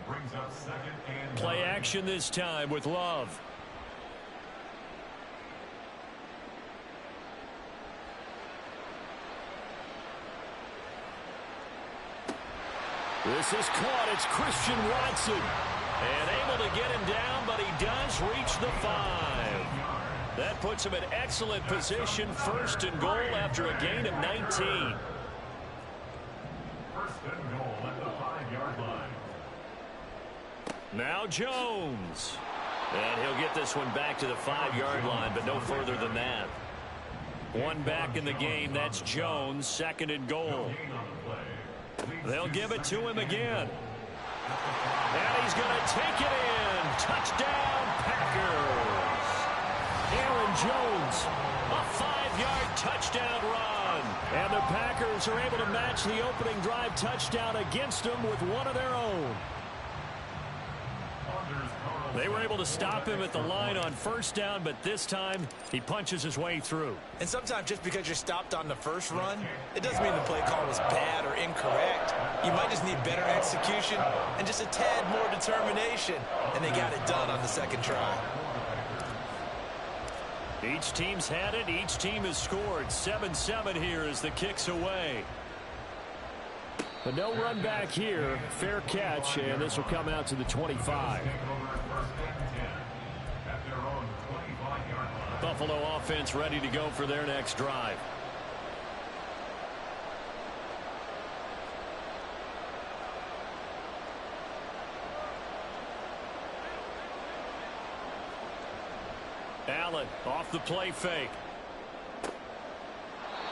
Play action this time with Love. This is caught. It's Christian Watson. And able to get him down, but he does reach the 5. That puts him in excellent position. First and goal after a gain of 19. First and goal at the 5-yard line. Now Jones. And he'll get this one back to the 5-yard line, but no further than that. One back in the game. That's Jones. Second and goal. They'll give it to him again. And he's going to take it in. Touchdown, Packers. Aaron Jones, a 5-yard touchdown run. And the Packers are able to match the opening drive touchdown against them with one of their own. They were able to stop him at the line on first down, but this time he punches his way through. And sometimes just because you're stopped on the first run, it doesn't mean the play call was bad or incorrect. You might just need better execution and just a tad more determination. And they got it done on the second try. Each team's had it. Each team has scored. 7-7 here as the kick's away. But no run back here. Fair catch, and this will come out to the 25. Buffalo offense ready to go for their next drive. Allen off the play fake.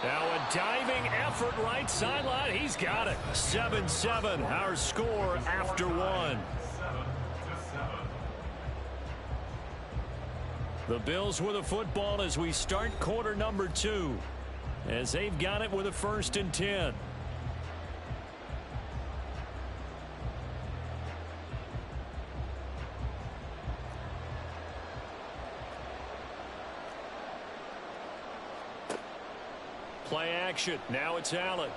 Now a diving effort right sideline. He's got it. 7-7, our score after one. The Bills with a football as we start quarter number 2. As they've got it with a 1st and 10. Play action. Now it's Allen.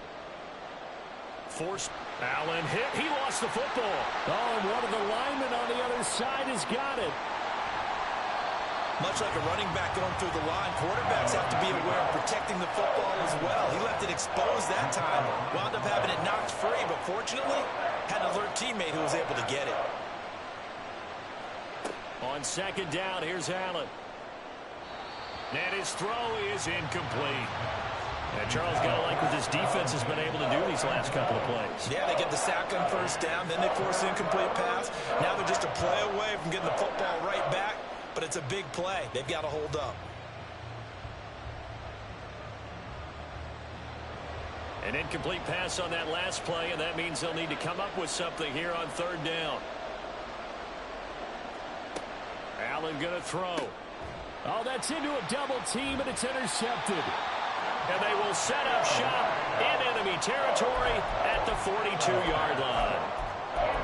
Forced. Allen hit. He lost the football. Oh, and one of the linemen on the other side has got it. Much like a running back going through the line, quarterbacks have to be aware of protecting the football as well. He left it exposed that time. Wound up having it knocked free, but fortunately, had an alert teammate who was able to get it. On second down, here's Allen. And his throw is incomplete. And Charles got to like what this defense has been able to do these last couple of plays. Yeah, they get the sack on first down, then they force an incomplete pass. Now they're just a play away from getting the football right back, but it's a big play. They've got to hold up. An incomplete pass on that last play, and that means they'll need to come up with something here on third down. Allen going to throw. Oh, that's into a double team, and it's intercepted. And they will set up shop in enemy territory at the 42-yard line.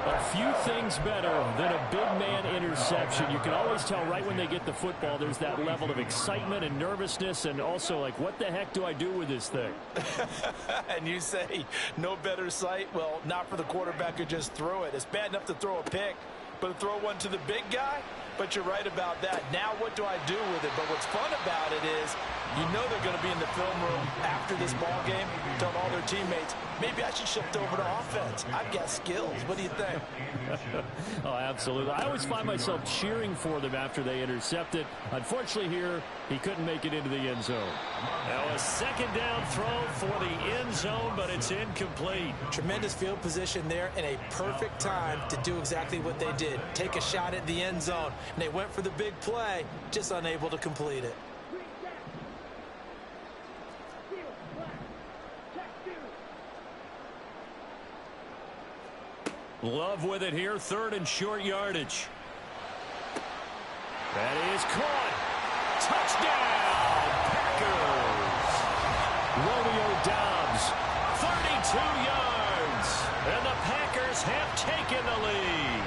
A few things better than a big man interception. You can always tell right when they get the football, there's that level of excitement and nervousness, and also like, what the heck do I do with this thing? And you say no better sight? Well, not for the quarterback who just threw it. It's bad enough to throw a pick, but to throw one to the big guy, But you're right about that. Now what do I do with it? But what's fun about it is you know they're going to be in the film room after this ball game telling all their teammates, maybe I should shift over to offense. I've got skills. What do you think? Oh, absolutely. I always find myself cheering for them after they intercept it. Unfortunately here, he couldn't make it into the end zone. Now a second down throw for the end zone, but it's incomplete. Tremendous field position there and a perfect time to do exactly what they did. Take a shot at the end zone. And they went for the big play, just unable to complete it. Love with it here, third and short yardage. That is caught. Touchdown, Packers. Romeo Doubs, 32 yards. And the Packers have taken the lead.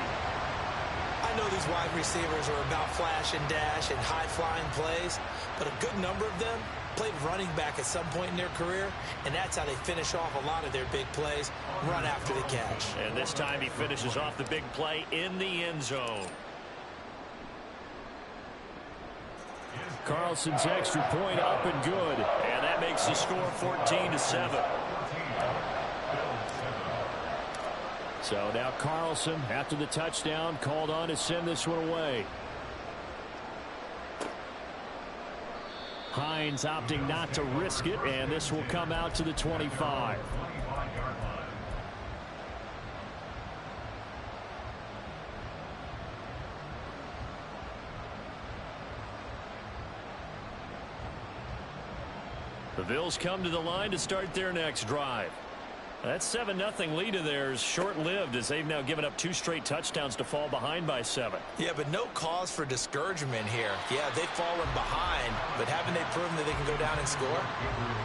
I know these wide receivers are about flash and dash and high-flying plays, but a good number of them played running back at some point in their career, and that's how they finish off a lot of their big plays, run after the catch. And this time he finishes off the big play in the end zone. Carlson's extra point up and good, and that makes the score 14-7. So now Carlson, after the touchdown, called on to send this one away. Hines opting not to risk it, and this will come out to the 25. The Bills come to the line to start their next drive. That 7-0 lead of theirs short-lived as they've now given up 2 straight touchdowns to fall behind by 7. Yeah, but no cause for discouragement here. Yeah, they've fallen behind, but haven't they proven that they can go down and score?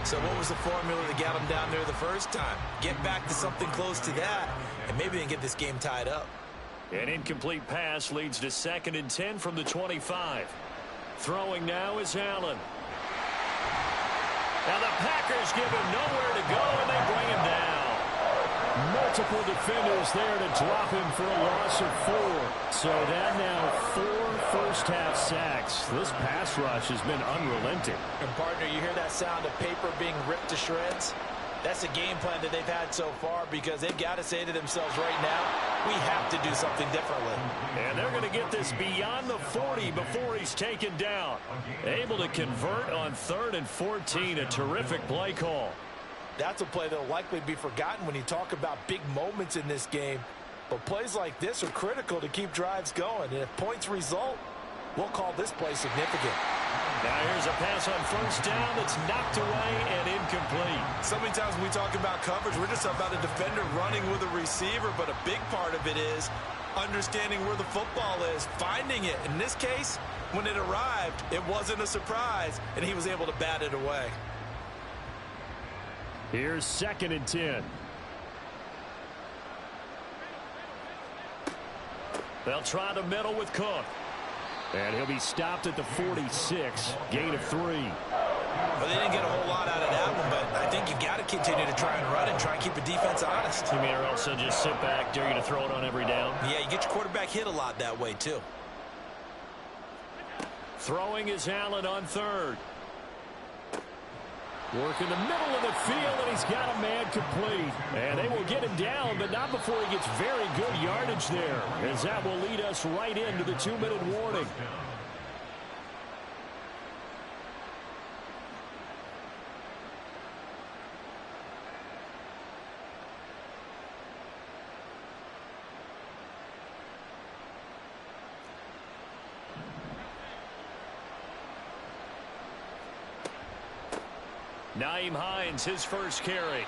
So what was the formula that got them down there the first time? Get back to something close to that, and maybe they can get this game tied up. An incomplete pass leads to 2nd and 10 from the 25. Throwing now is Allen. Now the Packers give him nowhere to go, and they bring him down. Multiple defenders there to drop him for a loss of 4. So that now 4 first-half sacks. This pass rush has been unrelenting. And, partner, you hear that sound of paper being ripped to shreds? That's a game plan that they've had so far because they've got to say to themselves right now, we have to do something differently. And they're going to get this beyond the 40 before he's taken down. Able to convert on 3rd and 14. A terrific play call. That's a play that will likely be forgotten when you talk about big moments in this game. But plays like this are critical to keep drives going. And if points result, we'll call this play significant. Now here's a pass on first down that's knocked away and incomplete. So many times when we talk about coverage, we're just about a defender running with a receiver, but a big part of it is understanding where the football is, finding it. In this case, when it arrived, it wasn't a surprise, and he was able to bat it away. Here's 2nd and 10. They'll try the middle with Cook. And he'll be stopped at the 46. Gain of 3. Well, they didn't get a whole lot out of that one, but I think you've got to continue to try and run and try and keep the defense honest. You mean or else they'll just sit back, dare you to throw it on every down? Yeah, you get your quarterback hit a lot that way, too. Throwing is Allen on 3rd. Work in the middle of the field, and he's got a man complete. And they will get him down, but not before he gets very good yardage there, as that will lead us right into the 2-minute warning. Nyheim Hines, his first carry.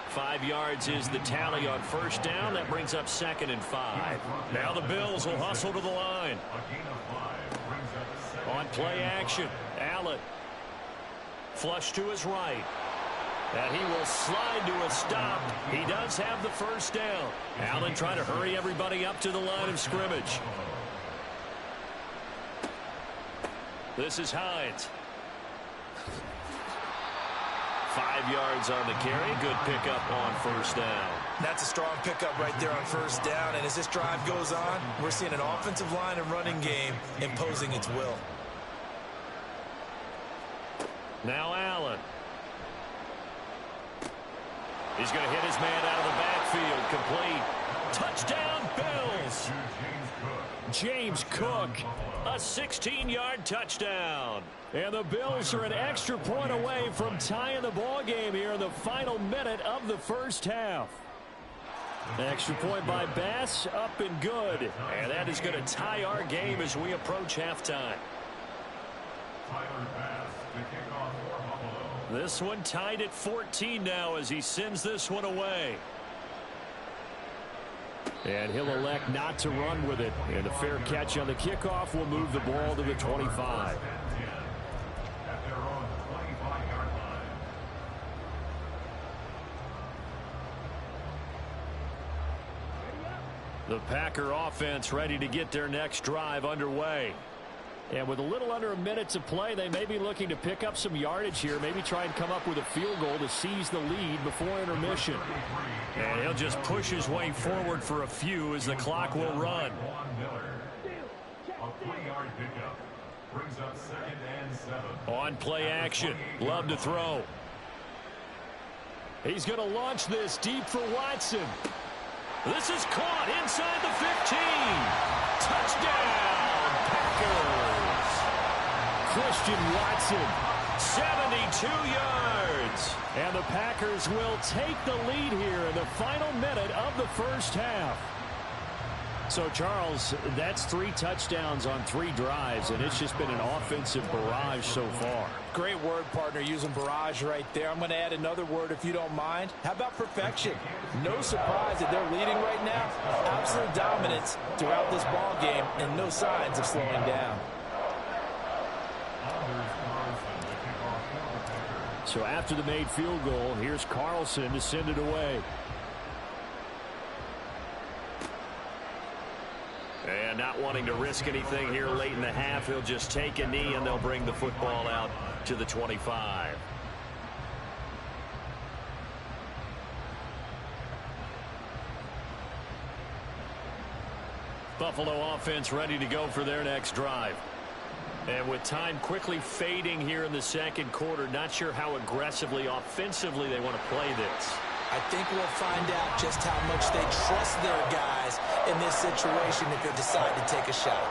5 yards is the tally on first down. That brings up 2nd and 5. Now the Bills will hustle to the line. On play action, Allen. Flush to his right. And he will slide to a stop. He does have the first down. Allen trying to hurry everybody up to the line of scrimmage. This is Hines. 5 yards on the carry. Good pickup on first down. That's a strong pickup right there on first down. And as this drive goes on, we're seeing an offensive line and running game imposing its will. Now Allen. He's going to hit his man out of the backfield. Complete. Touchdown, Bills. James Cook, a 16-yard touchdown. And the Bills are an extra point away from tying the ball game here in the final minute of the first half. Extra point by Bass, up and good. And that is going to tie our game as we approach halftime. This one tied at 14 now as he sends this one away. And he'll elect not to run with it. And a fair catch on the kickoff will move the ball to the 25. The Packer offense ready to get their next drive underway. And with a little under a minute to play, they may be looking to pick up some yardage here, maybe try and come up with a field goal to seize the lead before intermission. And he'll just push his way forward for a few as the clock will run. On play action, Love to throw. He's going to launch this deep for Watson. This is caught inside the 15. Touchdown, Packers. Christian Watson, 72 yards. And the Packers will take the lead here in the final minute of the first half. So, Charles, that's 3 touchdowns on 3 drives, and it's just been an offensive barrage so far. Great word, partner, using barrage right there. I'm going to add another word if you don't mind. How about perfection? No surprise that they're leading right now. Absolute dominance throughout this ball game and no signs of slowing down. So after the made field goal, here's Carlson to send it away. And not wanting to risk anything here late in the half, he'll just take a knee and they'll bring the football out to the 25. Buffalo offense ready to go for their next drive. And with time quickly fading here in the second quarter, not sure how aggressively, offensively they want to play this. I think we'll find out just how much they trust their guys in this situation if they decide to take a shot.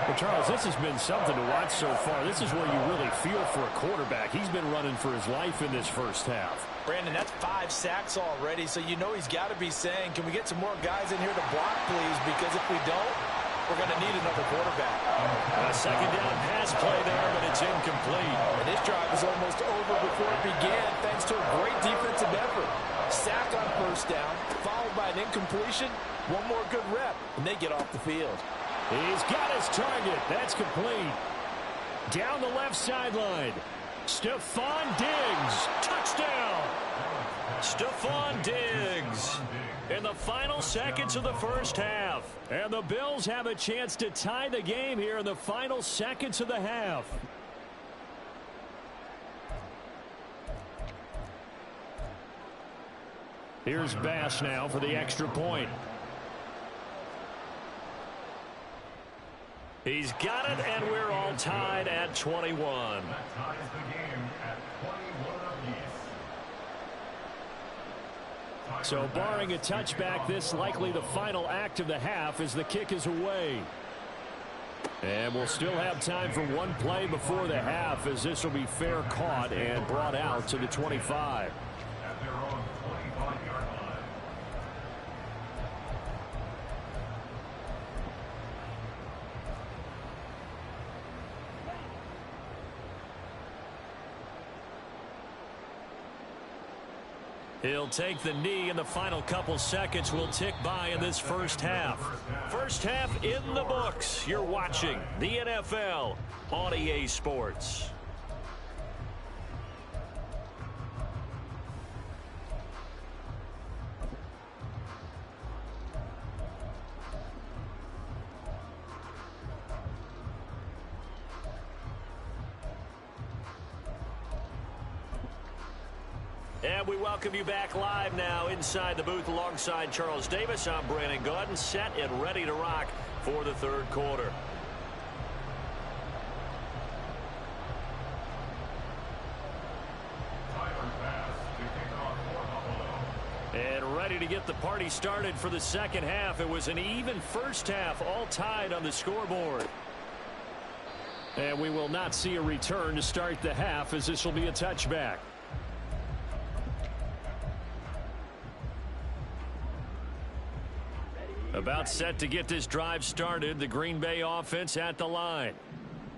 Well, Charles, this has been something to watch so far. This is where you really feel for a quarterback. He's been running for his life in this first half. Brandon, that's 5 sacks already, so you know he's got to be saying, can we get some more guys in here to block, please? Because if we don't, we're going to need another quarterback. A second down pass play there, but it's incomplete. And this drive was almost over before it began, thanks to a great defensive effort. Sack on first down, followed by an incompletion. One more good rep, and they get off the field. He's got his target. That's complete. Down the left sideline. Stephon Diggs. Touchdown. Stephon Diggs. In the final seconds of the first half. And the Bills have a chance to tie the game here in the final seconds of the half. Here's Bass now for the extra point. He's got it, and we're all tied at 21. That ties the game at 21 apiece. So barring a touchback, this likely the final act of the half as the kick is away. And we'll still have time for one play before the half as this will be fair caught and brought out to the 25. At their own 25-yard line. He'll take the knee, and the final couple seconds will tick by in this first half. First half in the books. You're watching the NFL on EA Sports. And we welcome you back live now inside the booth alongside Charles Davis. I'm Brandon Gaudin, set and ready to rock for the third quarter. And ready to get the party started for the second half. It was an even first half, all tied on the scoreboard. And we will not see a return to start the half, as this will be a touchback. About set to get this drive started. The Green Bay offense at the line.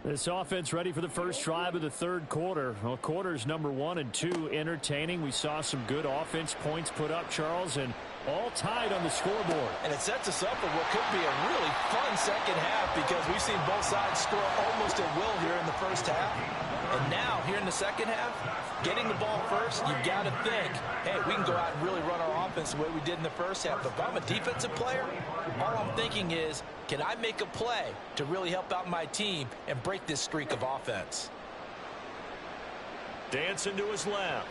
This offense ready for the first drive of the third quarter. Well, quarters number 1 and 2 entertaining. We saw some good offense points put up, Charles, and all tied on the scoreboard. And it sets us up for what could be a really fun second half, because we've seen both sides score almost at will here in the first half. And now, here in the second half, getting the ball first, you've got to think, hey, we can go out and really run our offense the way we did in the first half. But if I'm a defensive player, all I'm thinking is, can I make a play to really help out my team and break this streak of offense? Dancing to his left.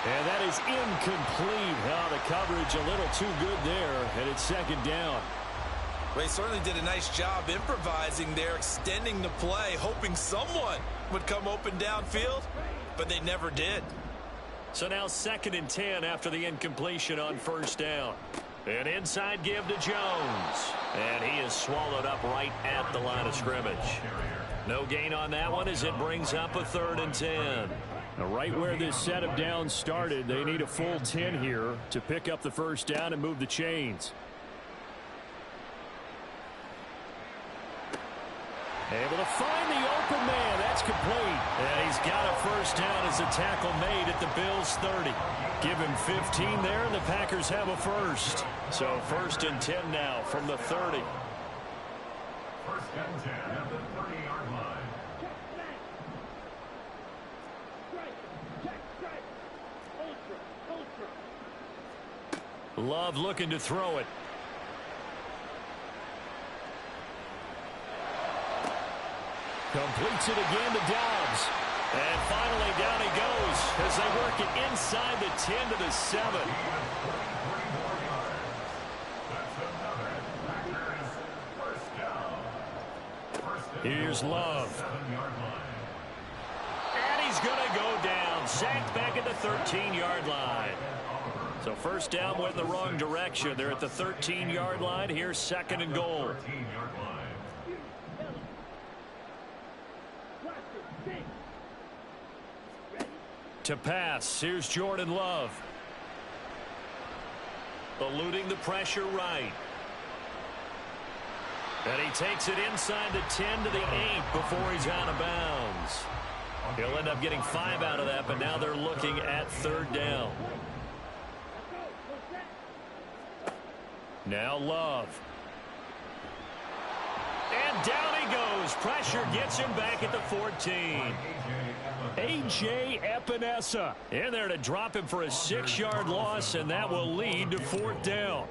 And that is incomplete. Oh, the coverage a little too good there, and it's second down. Well, he certainly did a nice job improvising there, extending the play, hoping someone would come open downfield, but they never did. So now 2nd and 10 after the incompletion on first down. An inside give to Jones. And he is swallowed up right at the line of scrimmage. No gain on that one as it brings up a 3rd and 10. Now right where this set of downs started, they need a full 10 here to pick up the first down and move the chains. Able to find the open man. That's complete. And he's got a first down as a tackle made at the Bills' 30. Give him 15 there, and the Packers have a first. So 1st and 10 now from the 30. 1st and 10 at the 30-yard line. Love looking to throw it. Completes it again to Dobbs. And finally down he goes as they work it inside the 10 to the 7. Here's Love. And he's going to go down. Sacked back at the 13-yard line. So first down went in the wrong direction. They're at the 13-yard line. Here's 2nd and goal. To pass, here's Jordan Love. Eluding the pressure right. And he takes it inside the 10 to the 8 before he's out of bounds. He'll end up getting 5 out of that, but now they're looking at 3rd down. Now Love. And down he goes. Pressure gets him back at the 14. A.J. Epinesa in there to drop him for a 6-yard loss, and that will lead to 4th down.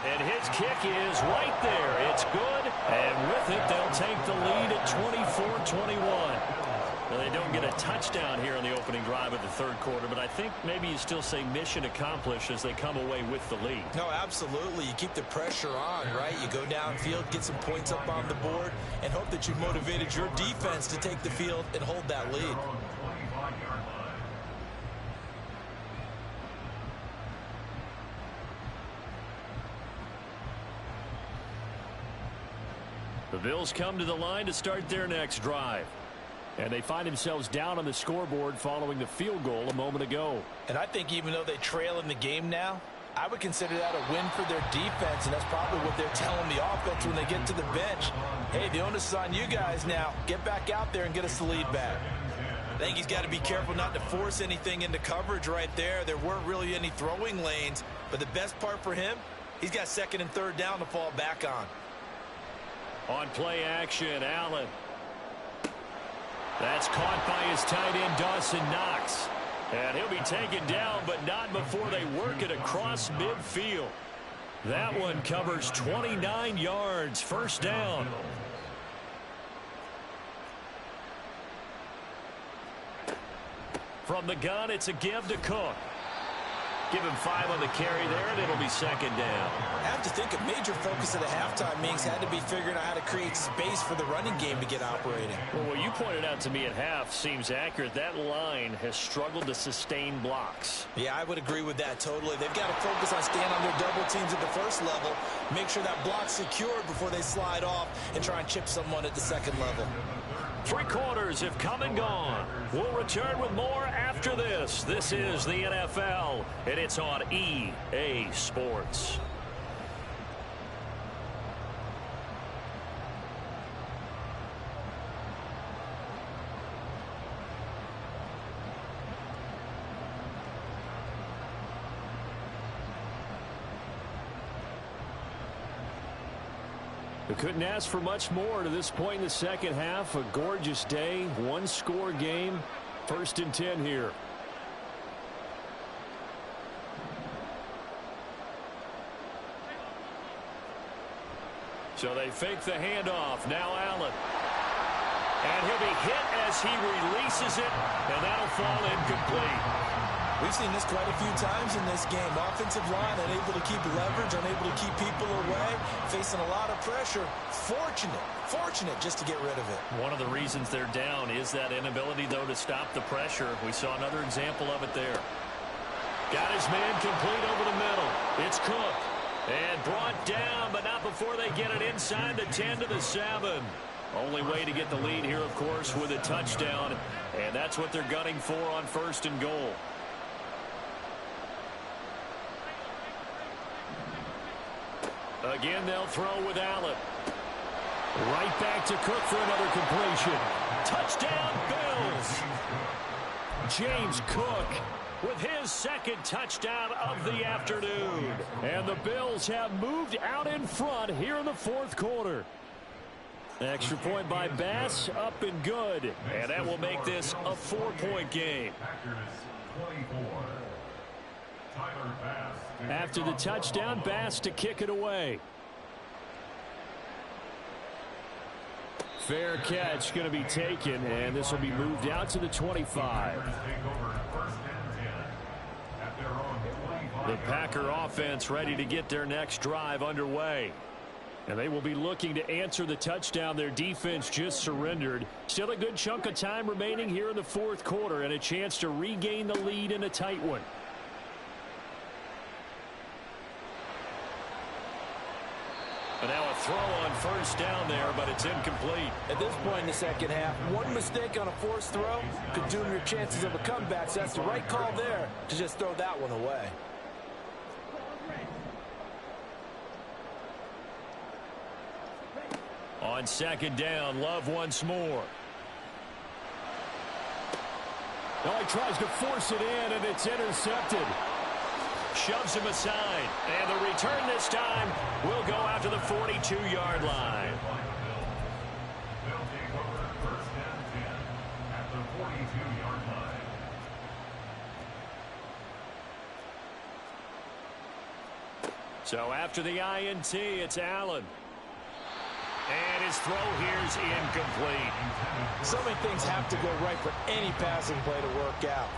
And his kick is right there. It's good, and with it, they'll take the lead at 24-21. Well, they don't get a touchdown here in the opening drive of the third quarter, but I think maybe you still say mission accomplished as they come away with the lead. No, absolutely. You keep the pressure on, right? You go downfield, get some points up on the board, and hope that you motivated your defense to take the field and hold that lead. The Bills come to the line to start their next drive. And they find themselves down on the scoreboard following the field goal a moment ago. And I think even though they trail in the game now, I would consider that a win for their defense, and that's probably what they're telling the offense when they get to the bench. Hey, the onus is on you guys now. Get back out there and get us the lead back. I think he's got to be careful not to force anything into coverage right there. There weren't really any throwing lanes, but the best part for him, he's got 2nd and 3rd down to fall back on. On play action, Allen. That's caught by his tight end, Dawson Knox. And he'll be taken down, but not before they work it across midfield. That one covers 29 yards, 1st down. From the gun, it's a give to Cook. Give him 5 on the carry there, and it'll be second down. I have to think a major focus of the halftime meetings had to be figuring out how to create space for the running game to get operating. Well, what you pointed out to me at half seems accurate. That line has struggled to sustain blocks. Yeah, I would agree with that totally. They've got to focus on staying on their double teams at the first level, make sure that block's secured before they slide off and try and chip someone at the second level. 3 quarters have come and gone. We'll return with more after this. This is the NFL, and it's on EA Sports. We couldn't ask for much more to this point in the second half. A gorgeous day, 1-score game. 1st and 10 here. So they fake the handoff. Now Allen. And he'll be hit as he releases it, and that'll fall incomplete. We've seen this quite a few times in this game. Offensive line unable to keep leverage, unable to keep people away, facing a lot of pressure. Fortunate just to get rid of it. One of the reasons they're down is that inability, though, to stop the pressure. We saw another example of it there. Got his man complete over the middle. It's Cook. And brought down, but not before they get it inside the 10 to the 7. Only way to get the lead here, of course, with a touchdown. And that's what they're gunning for on 1st and goal. Again, they'll throw with Allen. Right back to Cook for another completion. Touchdown, Bills. James Cook with his 2nd touchdown of the afternoon. And the Bills have moved out in front here in the 4th quarter. Extra point by Bass, up and good. And that will make this a 4-point game. After the touchdown, Bass to kick it away. Fair catch going to be taken, and this will be moved out to the 25. The Packer offense ready to get their next drive underway. And they will be looking to answer the touchdown their defense just surrendered. Still a good chunk of time remaining here in the 4th quarter, and a chance to regain the lead in a tight one. And now a throw on 1st down there, but it's incomplete. At this point in the second half, one mistake on a forced throw could doom your chances of a comeback. So that's the right call there to just throw that one away. On 2nd down, Love once more. Now he tries to force it in, and it's intercepted. Shoves him aside, and the return this time will go out to the 42-yard line. They'll take over 1st and 10 at the 42-yard line. So after the INT, it's Allen. And his throw here's incomplete. So many things have to go right for any passing play to work out.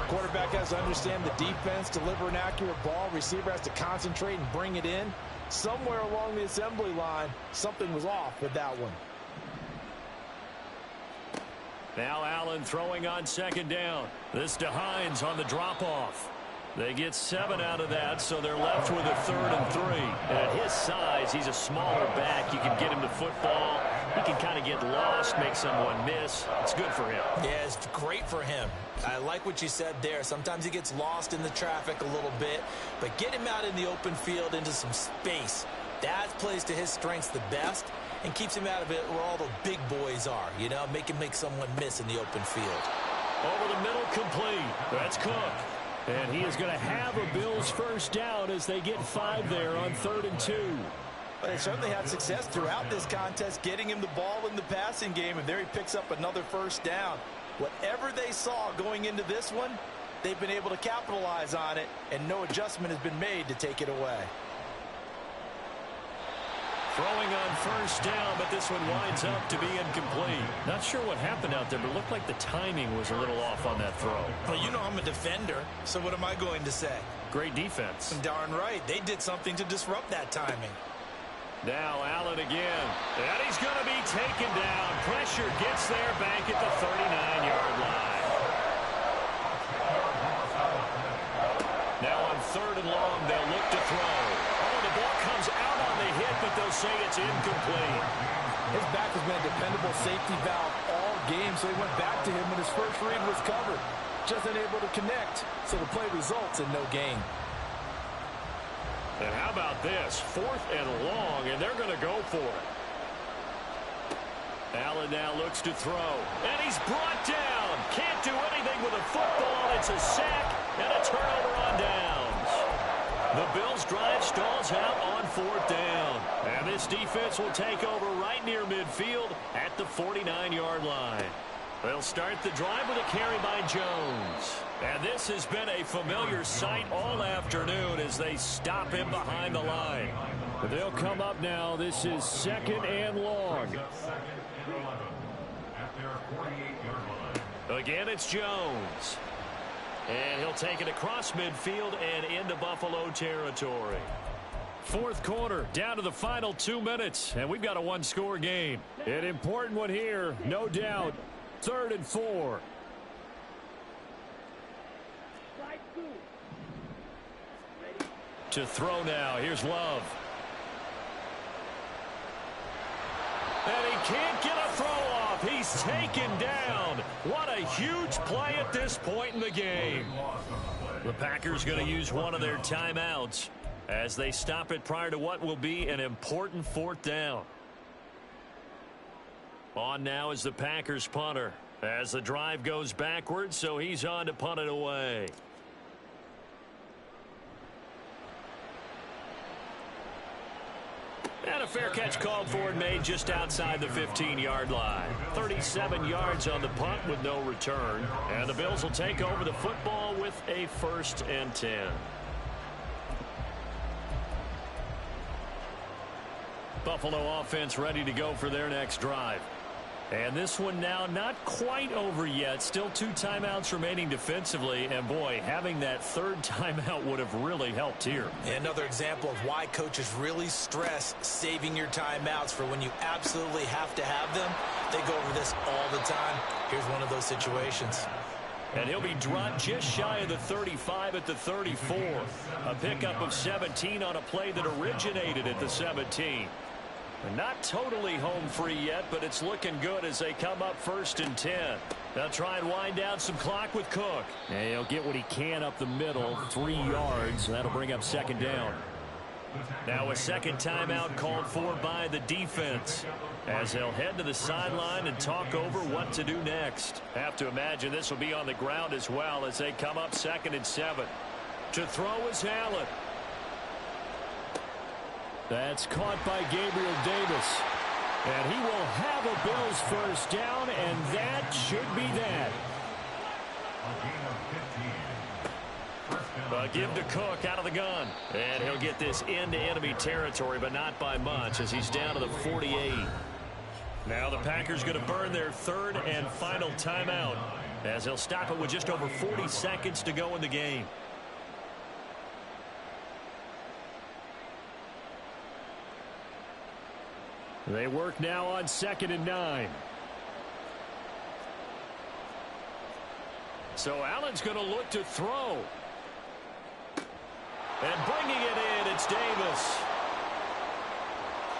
Quarterback has to understand the defense, deliver an accurate ball. Receiver has to concentrate and bring it in. Somewhere along the assembly line, something was off with that one. Now Allen throwing on 2nd down. This to Hines on the drop-off. They get 7 out of that, so they're left with a 3rd and 3. And at his size, he's a smaller back. You can get him the football. He can kind of get lost, make someone miss. It's good for him. Yeah, it's great for him. I like what you said there. Sometimes he gets lost in the traffic a little bit, but get him out in the open field into some space. That plays to his strengths the best and keeps him out of it where all the big boys are, you know, make someone miss in the open field. Over the middle, complete. That's Cook. And he is going to have a Bills 1st down as they get 5 there on 3rd and 2. But they certainly had success throughout this contest, getting him the ball in the passing game, and there he picks up another 1st down. Whatever they saw going into this one, they've been able to capitalize on it, and no adjustment has been made to take it away. Throwing on first down, but this one winds up to be incomplete. Not sure what happened out there, but it looked like the timing was a little off on that throw. Well, you know I'm a defender, so what am I going to say? Great defense. Darn right. They did something to disrupt that timing. Now Allen again. And he's going to be taken down. Pressure gets there back at the 39-yard line. Now on 3rd and long, they'll look to throw. Oh, the ball comes out on the hit, but they'll say it's incomplete. His back has been a dependable safety valve all game, so he went back to him when his first read was covered. Just unable to connect, so the play results in no gain. And how about this? 4th and long, and they're going to go for it. Allen now looks to throw, and he's brought down. Can't do anything with a football. It's a sack and a turnover on downs. The Bills' drive stalls out on 4th down. And this defense will take over right near midfield at the 49-yard line. They'll start the drive with a carry by Jones. And this has been a familiar sight all afternoon as they stop him behind the line. But they'll come up now. This is 2nd and long. Again, it's Jones. And he'll take it across midfield and into Buffalo territory. 4th quarter, down to the final 2 minutes. And we've got a one-score game. An important one here, no doubt. 3rd and 4. To throw now. Here's Love. And he can't get a throw off. He's taken down. What a huge play at this point in the game. The Packers going to use one of their timeouts as they stop it prior to what will be an important 4th down. On now is the Packers punter as the drive goes backwards, so he's on to punt it away. And a fair catch called for and made just outside the 15-yard line. 37 yards on the punt with no return. And the Bills will take over the football with a 1st and 10. Buffalo offense ready to go for their next drive. And this one now not quite over yet. Still 2 timeouts remaining defensively. And, boy, having that 3rd timeout would have really helped here. Another example of why coaches really stress saving your timeouts for when you absolutely have to have them. They go over this all the time. Here's one of those situations. And he'll be dropped just shy of the 35 at the 34. A pickup of 17 on a play that originated at the 17. Not totally home free yet, but it's looking good as they come up 1st and 10. They'll try and wind down some clock with Cook. And he'll get what he can up the middle, 3 yards. That'll bring up 2nd down. Now a 2nd timeout called for by the defense as they'll head to the sideline and talk over what to do next. Have to imagine this will be on the ground as well as they come up 2nd and 7. To throw is Allen. That's caught by Gabriel Davis. And he will have a Bills 1st down, and that should be that. A give to Cook out of the gun. And he'll get this into enemy territory, but not by much as he's down to the 48. Now the Packers going to burn their 3rd and final timeout as they'll stop it with just over 40 seconds to go in the game. They work now on 2nd and 9. So Allen's going to look to throw. And bringing it in, it's Davis.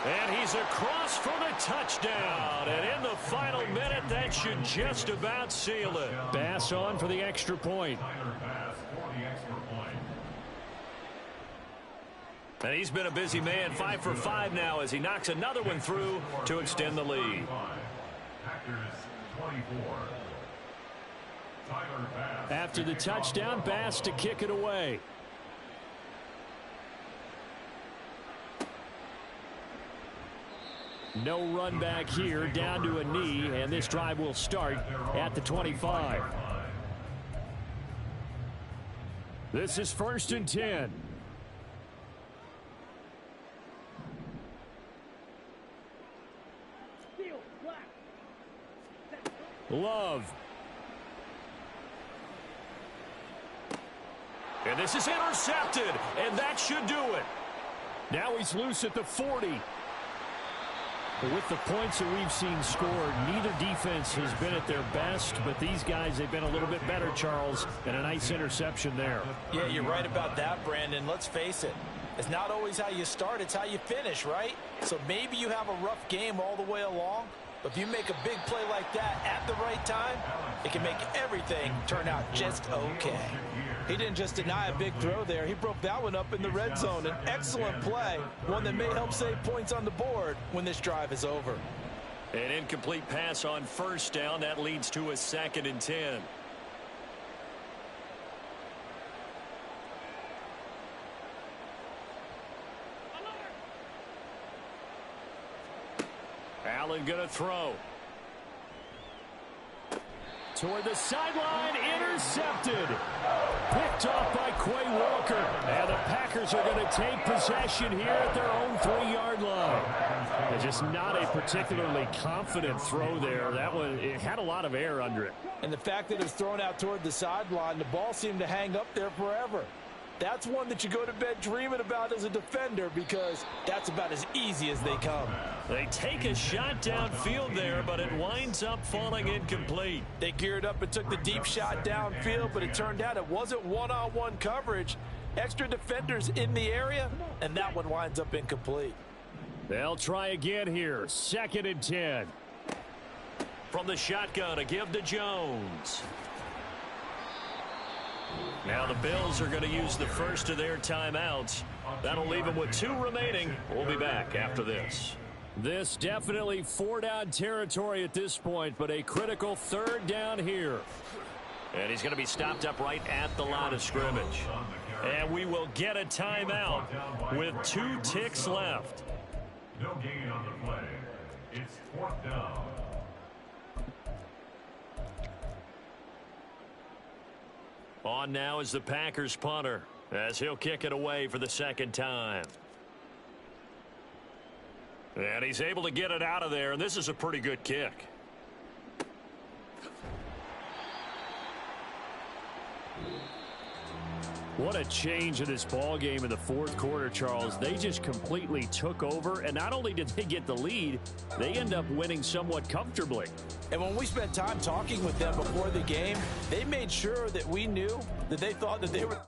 And he's across for the touchdown. And in the final minute, that should just about seal it. Bass on for the extra point. And he's been a busy man, 5 for 5 now as he knocks another one through to extend the lead. After the touchdown, Bass to kick it away. No run back here, down to a knee, and this drive will start at the 25. This is 1st and 10. Love. And this is intercepted, and that should do it. Now he's loose at the 40. But with the points that we've seen scored, neither defense has been at their best, but these guys, they've been a little bit better, Charles, and a nice interception there. Yeah, you're right about that, Brandon. Let's face it. It's not always how you start, it's how you finish, right? So maybe you have a rough game all the way along, but if you make a big play like that at the right time, it can make everything turn out just okay. He didn't just deny a big throw there. He broke that one up in the red zone. An excellent play, one that may help save points on the board when this drive is over. An incomplete pass on first down. That leads to a 2nd and 10. Allen going to throw. Toward the sideline, intercepted. Picked off by Quay Walker. And the Packers are going to take possession here at their own 3-yard line. It's just not a particularly confident throw there. That one, it had a lot of air under it. And the fact that it was thrown out toward the sideline, the ball seemed to hang up there forever. That's one that you go to bed dreaming about as a defender because that's about as easy as they come. They take a shot downfield there, but it winds up falling incomplete. They geared up and took the deep shot downfield, but it turned out it wasn't one-on-one coverage. Extra defenders in the area, and that one winds up incomplete. They'll try again here. 2nd and 10. From the shotgun, a give to Jones. Now the Bills are going to use the first of their timeouts. That'll leave them with 2 remaining. We'll be back after this. This definitely 4-down territory at this point, but a critical 3rd down here. And he's going to be stopped up right at the line of scrimmage. And we will get a timeout with 2 ticks left. No gain on the play. It's 4th down. On now is the Packers punter as he'll kick it away for the 2nd time. And he's able to get it out of there, and this is a pretty good kick. What a change in this ball game in the 4th quarter, Charles. They just completely took over, and not only did they get the lead, they end up winning somewhat comfortably. And when we spent time talking with them before the game, they made sure that we knew that they thought that they were